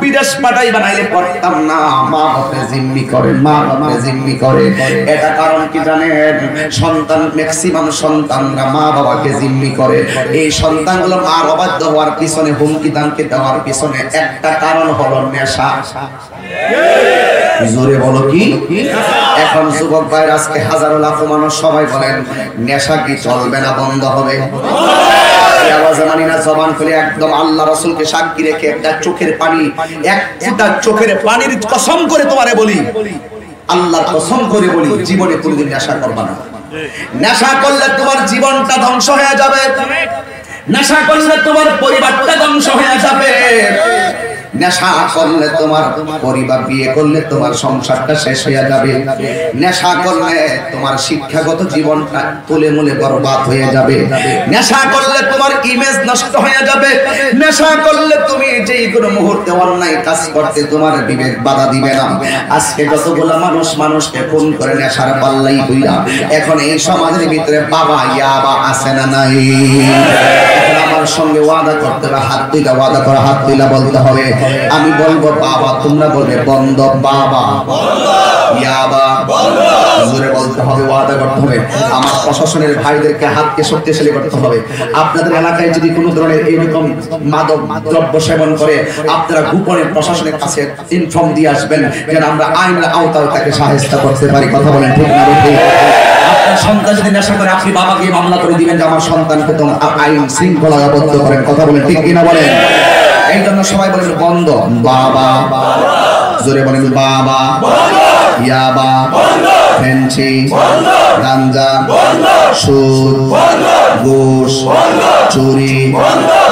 বিদেশ পাঠাই বানাইলে করতাম না, মা বাপে জিম্মি করে, মা বাপে জিম্মি করে। এটা কারণ কি জানেন? সন্তান, ম্যাক্সিমাম সন্তানরা মা বাবাকে জিম্মি করে। এই সন্তানগুলো মা অবাধ্য হওয়ার পিছনে, হুমকি দামকে দেওয়ার পিছনে একটা কারণ হলো নেশা। জোরে বলো কি? এখন যুবক ভাইরা, আজকে হাজারো লাখো মানুষ সবাই বলেন নেশা কি চলবে না, বন্ধ হবে? আওয়াজে মানি না, জবান খুলে একদম আল্লাহ রাসূলকে সাক্ষী রেখে একটা চোখের পানি, এক ফোঁটা চোখের পানির কসম করে তোমারে বলি, আল্লাহর কসম করে বলি, জীবনে কোনদিন নেশা করবে না। নেশা করলে তোমার জীবনটা ধ্বংস হয়ে যাবে, নেশা করলে তোমার পরিবারটা ধ্বংস হয়ে যাবে, নেশা করলে তোমার পরিবার, বিয়ে করলে তোমার সংসারটা শেষ হয়ে যাবে, নেশা করলে তোমার শিক্ষাগত জীবনটা তুলে মুলে বরবাদ হয়ে যাবে, নেশা করলে তোমার ইমেজ নষ্ট হয়ে যাবে, নেশা করলে তুমি যেই কোনো মুহূর্তে অন্যায় কাজ করতে তোমার বিবেক বাধা দিবে না। আজকে যতগুলো মানুষ মানুষকে ফোন করে নেশার পাল্লাই হইলা, এখন এই সমাজের ভিতরে বাবা ইয়াবা আছে না নাই? আমার সঙ্গে ওয়াদা করতে হবে, হাত দিলা ওয়াদা করা, হাত দিলা বলতে হবে, আমি বলবো বাবা, তোমরা বলবে বন্ধ, বাবা ইয়াবা জোরে বলতে হবে, ওয়াদা করতে হবে। আমার প্রশাসনের ভাইদেরকে হাতকে শক্তিশালী করতে হবে। আপনাদের এলাকায় যদি কোনো ধরনের এরকম মাদক দ্রব্য সেবন করে, আপনারা গোপনে প্রশাসনের কাছে ইনফর্ম দিয়ে আসবেন, যেন আমরা আইনের আওতায় তাকে সাহায্য করতে পারি। কথা বলেন ঠিক না? আপনার সন্তান যদি নেশা করে, আপনি বাবাকে মামলা করে দিবেন যে আমার সন্তানকে তো আইন শৃঙ্খলা আবদ্ধ করেন। কথা বলেন ঠিক কিনা বলেন? এই জন্য সবাই বলেন বন্ধ, বাবা জোরে বলেন, বাবা ইয়াবা, ফেন্সি, গাঞ্জা, সুদ, ঘুষ, চুরি,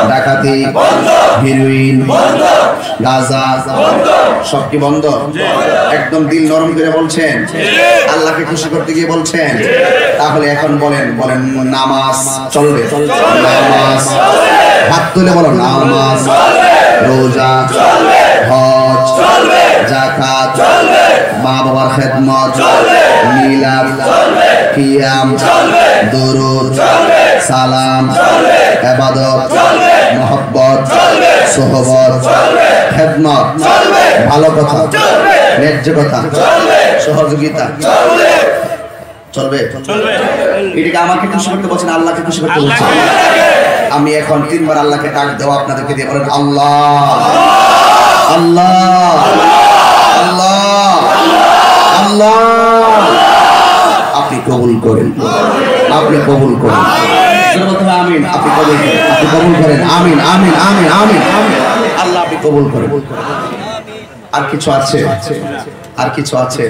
ডাকাতি, হেরোইন, গাঁজা, সব কি বন্ধ? একদম দিল নরম করে বলছেন, আল্লাহকে খুশি করতে গিয়ে বলছেন। তাহলে এখন বলেন নামাজ চলবে? নামাজ, হাত তুলে বলো, নামাজ, রোজা, হজ, যাকাত, মা বাবার খেদমত, মিলাদ, কিয়াম, দুরূদ, সালাম, ইবাদত, মহব্বত, সোহবত, খেদমত, ভালো কথা, ন্যায্য কথা, সহযোগিতা চলবে? এটাকে আমাকে খুশি করতে বলছেন, আল্লাহকে খুশি করতে বলছেন? আমি এখন 3 বার আল্লাহকে ডাক দেব, আপনাদেরকে দিয়ে বলেন আল্লাহ আল্লাহ আল্লাহ আল্লাহ। আপনি কবুল করেন, আপনি কবুল করেন, আমিন। আপনি কবুল করেন, আপনি কবুল করেন, আমিন আমিন আমিন আমিন। আল্লাহ আপনি কবুল করেন। আর কিছু আছে? আর কিছু আছে?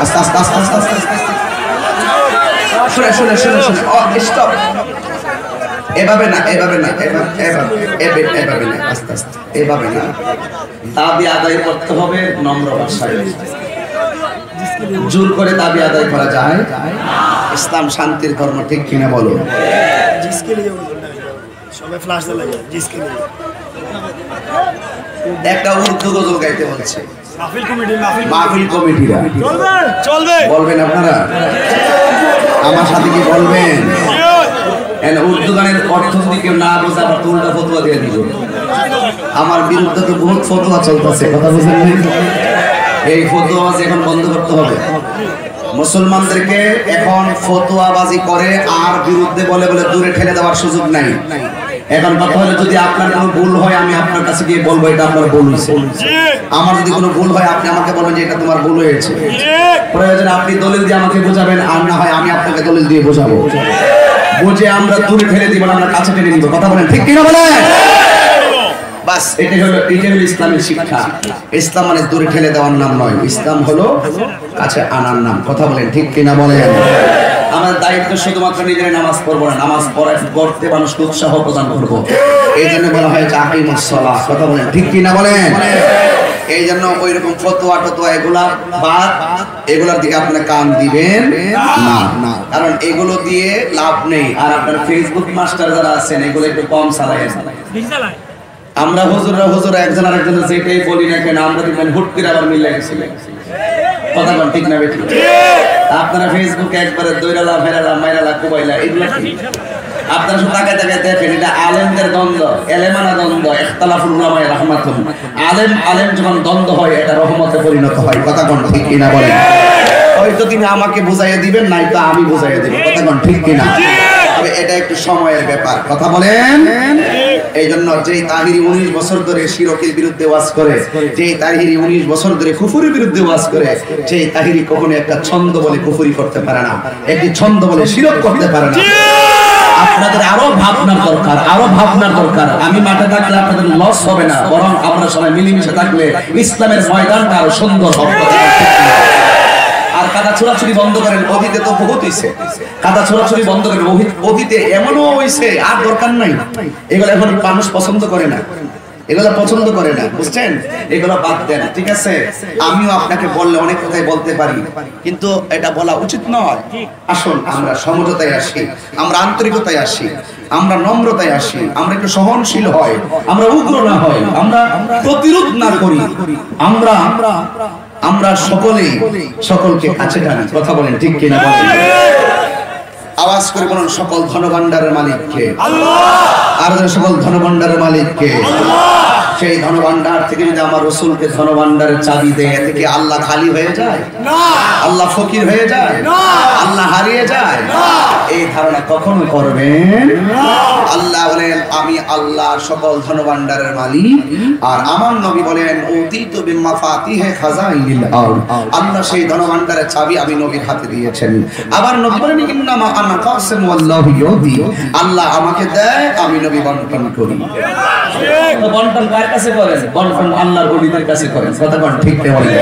আস্তে আস্তে আস্তে আস্তে আস্তে শুনে শুনে শুনে শুনে স্টপ। এভাবে না, এভাবে না, এভাবে না, আস্তে আস্তে, এভাবে না। দাবি আদায় করতে হবে নম্র ভাষায়। জোর করে দাবি আদায় করা যায়? ইসলাম শান্তির ধর্ম, ঠিক কিনা বলো? একটা উর্দু গজল গাইতে বলছে মাহফিল কমিটিরা, চলবে? বলবেন আপনারা আমার সাথে? কি বলবেন? উর্দু গানের অর্থ যদি কেউ না বোঝে, আবার উল্টা ফতোয়া দিয়ে দিব। আমার বিরুদ্ধে তো বহুত ফতোয়া চলতেছে, কথা বুঝেন? এই ফতোয়া এখন বন্ধ করতে হবে। মুসলমানদেরকে এখন ফতোয়াবাজি করে আর বিরুদ্ধে বলে বলে দূরে ঠেলে দেওয়ার সুযোগ নাই। এখন কথা হলো যদি আপনার কোনো ভুল হয় আমি আপনার কাছে গিয়ে বলবো এটা আপনার ভুল হয়েছে, আমার যদি কোনো ভুল হয় আপনি আমাকে বলবেন যে এটা তোমার ভুল হয়েছে। প্রয়োজনে আপনি দলিল দিয়ে আমাকে বোঝাবেন, আর না হয় আমি আপনাকে দলিল দিয়ে বোঝাবো, বুঝে আমরা দূরে ঠেলে দিব, আমরা কাছে টেনে নিব। কথা বলেন ঠিক কিনা বলেন? বাস এটাই হলো ইসলামের শিক্ষা। ইসলাম মানে দূরে ঠেলে দেওয়ার নাম নয়, ইসলাম হলো কাছে আনার নাম। কথা বলেন ঠিক কিনা বলেন? আমাদের দায়িত্ব শুধুমাত্র নিজের নামাজ পড়বো না, নামাজ পড়তে মানুষকে উৎসাহ প্রদান করবো। এই জন্য বলা হয় যে আকিমুস সালাহ। কথা বলেন ঠিক কিনা বলেন? এই জন্য ওই রকম ফতোয়া টতোয়া এগুলা বাদ, এগুলার দিকে আপনি কান দিবেন না, কারণ এগুলো দিয়ে লাভ নেই। আর আপনার ফেসবুক মাস্টার যারা আছেন এগুলো একটু কম চালায়। আমরা হুজুররা একজন আরেকজনের যেটাই বলি না কেন আমরা দেখবেন হুট করে আবার মিলে গেছিল। কথা বল ঠিক না বেঠিক? আপনারা ফেসবুকে একবারে দৈরালা ফেরালা মাইরালা কুবাইলা এগুলা কি? আপনারা শুধু তাকায় তাকায় দেখেন এটা আলেমদের দ্বন্দ্ব, এলেমানা দ্বন্দ্ব, ইখতিলাফুল উলামা রাহমাতুন। আলেম যখন দ্বন্দ্ব হয় এটা রহমতে পরিণত হয়। কথা কোন ঠিক কিনা বলেন? হয়তো তিনি আমাকে বুঝাইয়া দিবেন, নাই তো আমি বুঝাইয়া দেব। কথা কোন ঠিক কিনা? তবে এটা একটু সময়ের ব্যাপার। কথা বলেন। এই জন্য যেই তাহিরি 19 বছর ধরে শিরকের বিরুদ্ধে ওয়াজ করে, যেই তাহিরি 19 বছর ধরে কুফরের বিরুদ্ধে ওয়াজ করে, সেই তাহিরি কখনো একটা ছন্দ বলে কুফরি করতে পারে না, একটি ছন্দ বলে শিরক করতে পারে না। আপনাদের আরো ভাবনার দরকার। আমি মাঠে থাকলে আপনাদের লস হবে না, বরং আমরা সবাই মিলেমিশে থাকলে ইসলামের ময়দানটা আরো সুন্দর হবে। আর কাদা ছোড়াছুড়ি বন্ধ করেন, অতীতে তো বহুত হইছে। কাদা ছোড়াছুড়ি বন্ধ করেন, অতীতে এমনও হইছে আর দরকার নাই। এগুলো এখন মানুষ পছন্দ করে না, বুঝছেন? এগুলো বাদ দেন, ঠিক আছে? আমিও আপনাকে বললে অনেক কথাই বলতে পারি, কিন্তু এটা বলা উচিত নয়। আসুন আমরা সমঝোতায় আসি, আমরা আন্তরিকতায় আসি, আমরা নম্রতায় আসি, আমরা একটু সহনশীল হয়, আমরা উগ্র না হয়, আমরা প্রতিরোধ না করি, আমরা সকলকে কাছে টানি। কথা বলেন ঠিক কিনা বলেন? আওয়াজ করে বলুন সকল ধনভাণ্ডারের মালিক কে? আল্লাহ। আর সকল ধনভাণ্ডারের মালিক কে? আল্লাহ। সেই ধনভাণ্ডার থেকে যদি আমার রাসূলকে ধনভাণ্ডারের চাবি দেয়, এতে কি আল্লাহ খালি হয়ে যায়? না। আল্লাহ ফকির হয়ে যায়? না। আল্লাহ হারিয়ে যায়? না। এই ধারণা কখনো করবেন না। আল্লাহ বলেন আমি আল্লাহ সকল ধনভাণ্ডারের মালিক, আর আমার নবী বলেন উতিতু বিমাফাতিহি খাজাইনিল আরদ। আল্লাহ সেই ধনভাণ্ডারের চাবি আমি নবীর হাতে দিয়েছেন। আবার নবী বলেন ইন্নামা আনা কাসিম ওয়াল্লাহু ইউতি। আল্লাহ আমাকে দেয়, আমি নবী বন্টন করি। বন্টন কার কাছে করেন? বন্টন আল্লাহর ওলিদের কাছে করেন। কথা কোন ঠিক না বলেন?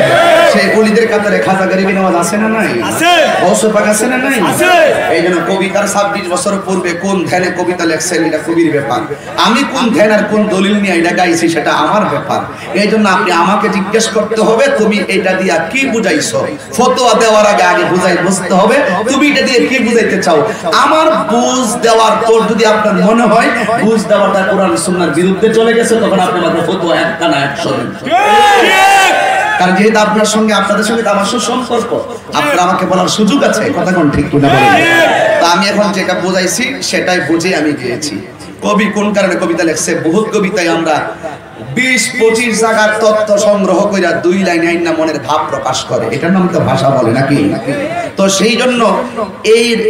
সেই ওলিদের কাতারে খাজা গরিবি নওয়াজ আছে না নাই? আছে। গৌসে পাক আছে না নাই? আছে। এইজন্য কবিতার 26 বছর পূর্বে কোন ধ্যানে কবিতা লেখছেন এটা কবির ব্যাপার। আমি কোন ধ্যান আর কোন দলিল নিয়ে এটা গাইছি সেটা আমার ব্যাপার। এইজন্য আপনি আমাকে জিজ্ঞেস করতে হবে তুমি এটা দিয়া কি বুঝাইছো। ফতোয়া দেওয়ার আগে বুঝতে হবে তুমি এটা দিয়ে কি বুঝাইতে চাও। আমার বুঝ দেওয়ার পর যদি আপনার মনে হয় বুঝ দেওয়াটা কোরআন সুন্নাহর বিরুদ্ধে চলে গেছে, তখন আপনি মাত্র ফতোয়া একটা না 100 দেন। কারণ যেহেতু আপনাদের সঙ্গে আমার সম্পর্ক, আপনার আমাকে বলার সুযোগ আছে। কথা কোন ঠিক কিনা বলেন? তা আমি এখন যেটা বুঝাইছি সেটাই বুঝে আমি গিয়েছি। কবি কোন কারণে কবিতা লেখছে? বহুত কবিতায় আমরা 20-25 জায়গার তথ্য সংগ্রহ করে 2 লাইনে আইনা মনের ভাব প্রকাশ করে, এটার নাম তো ভাষা বলে নাকি? তো সেই জন্য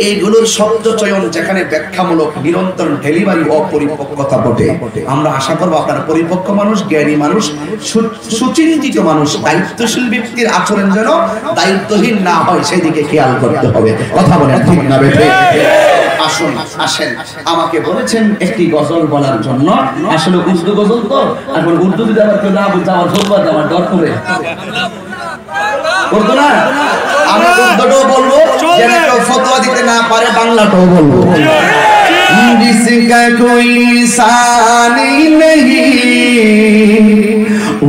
এইগুলোর শব্দ চয়ন যেখানে ব্যাখ্যামূলক নিরন্তর ডেলিভারি অপরিপক্কতা বটে। আমরা আশা করবো আপনারা পরিপক্ক মানুষ, জ্ঞানী মানুষ, সুচিন্তিত মানুষ, দায়িত্বশীল ব্যক্তির আচরণ যেন দায়িত্বহীন না হয় সেদিকে খেয়াল করতে হবে। কথা বলেন ঠিক না বেঠে? আসেন আমাকে বলেছেন একটি গজল বলার জন্য। আসলে উর্দু গজল তো, এখন উর্দু যদি আবার কেউ না বুঝতে আমার ধন্যবাদ, আমার ডর করে উর্দু না, আমি উর্দুটাও বলবো, যেন কেউ ফতোয়া দিতে না পারে বাংলাটাও বলবো। जिसका कोई सानी नहीं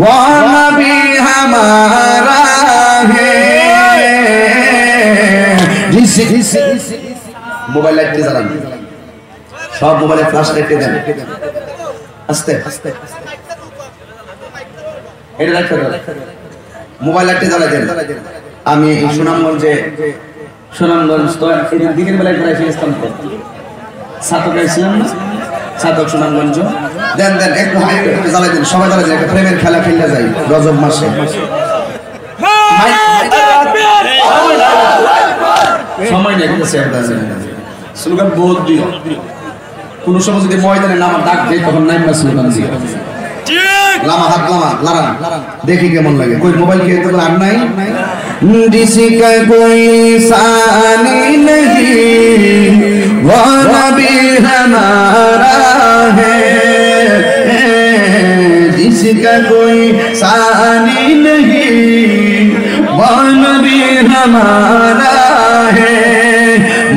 वो नबी हमारा है। মোবাইল লাইট জ্বালান, সব মোবাইলে ফ্ল্যাশ লাইট দেন, আস্তে এটা লাইট করে মোবাইল লাইট জ্বালা দেন। আমি সুনামগঞ্জ তো দিনের বেলায় প্রায় ফিরেছিলাম, ছাতক ছিলাম না, ছাতক সুনামগঞ্জ। দেন একটু জ্বালাই দেন, সবাই জ্বালাই দেন, একটা প্রেমের খেলা খেলতে যাই রজব মাসে। সময় নেই স্লোগান বহুত দিও কোন সময় যদি ময়দানে নামার ডাক দেয় তখন নাইমা স্লোগান দিয়ে লামা হাত লামা লারান দেখি কেমন লাগে कोई मोबाइल के तो আর নাই जिसी का कोई सानी नहीं वो नबी हमारा है जिसका कोई सानी नहीं वो नबी हमारा है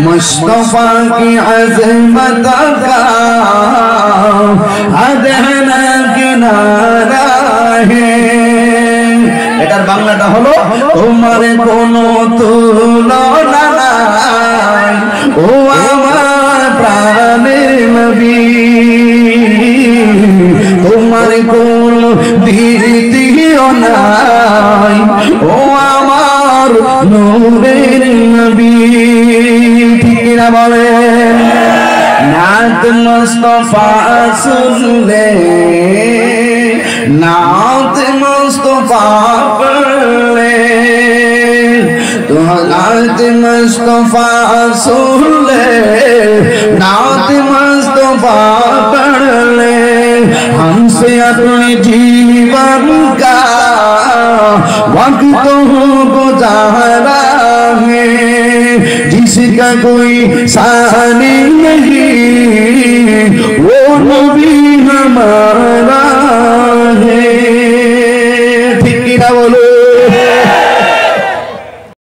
मुस्तफा की अज़मत का अदना किनारा है এটার বাংলাটা হলো তোমার কোনো তুলনা নাই ও আমার প্রাণের নবী তোমার কোনো দ্বিতীয় নাই ও আমার নূরের নবী ঠিক না বলে नात मुस्तफा सुनले नात मुस्तफा पढ़ले तो नात मुस्तफा सुनले नात मुस्तफा पढ़ले हमसे अपने जीवन का वक्त गुजारा है जिसका कोई सानी नहीं वो नबी हमारा है ठीक ना बोलो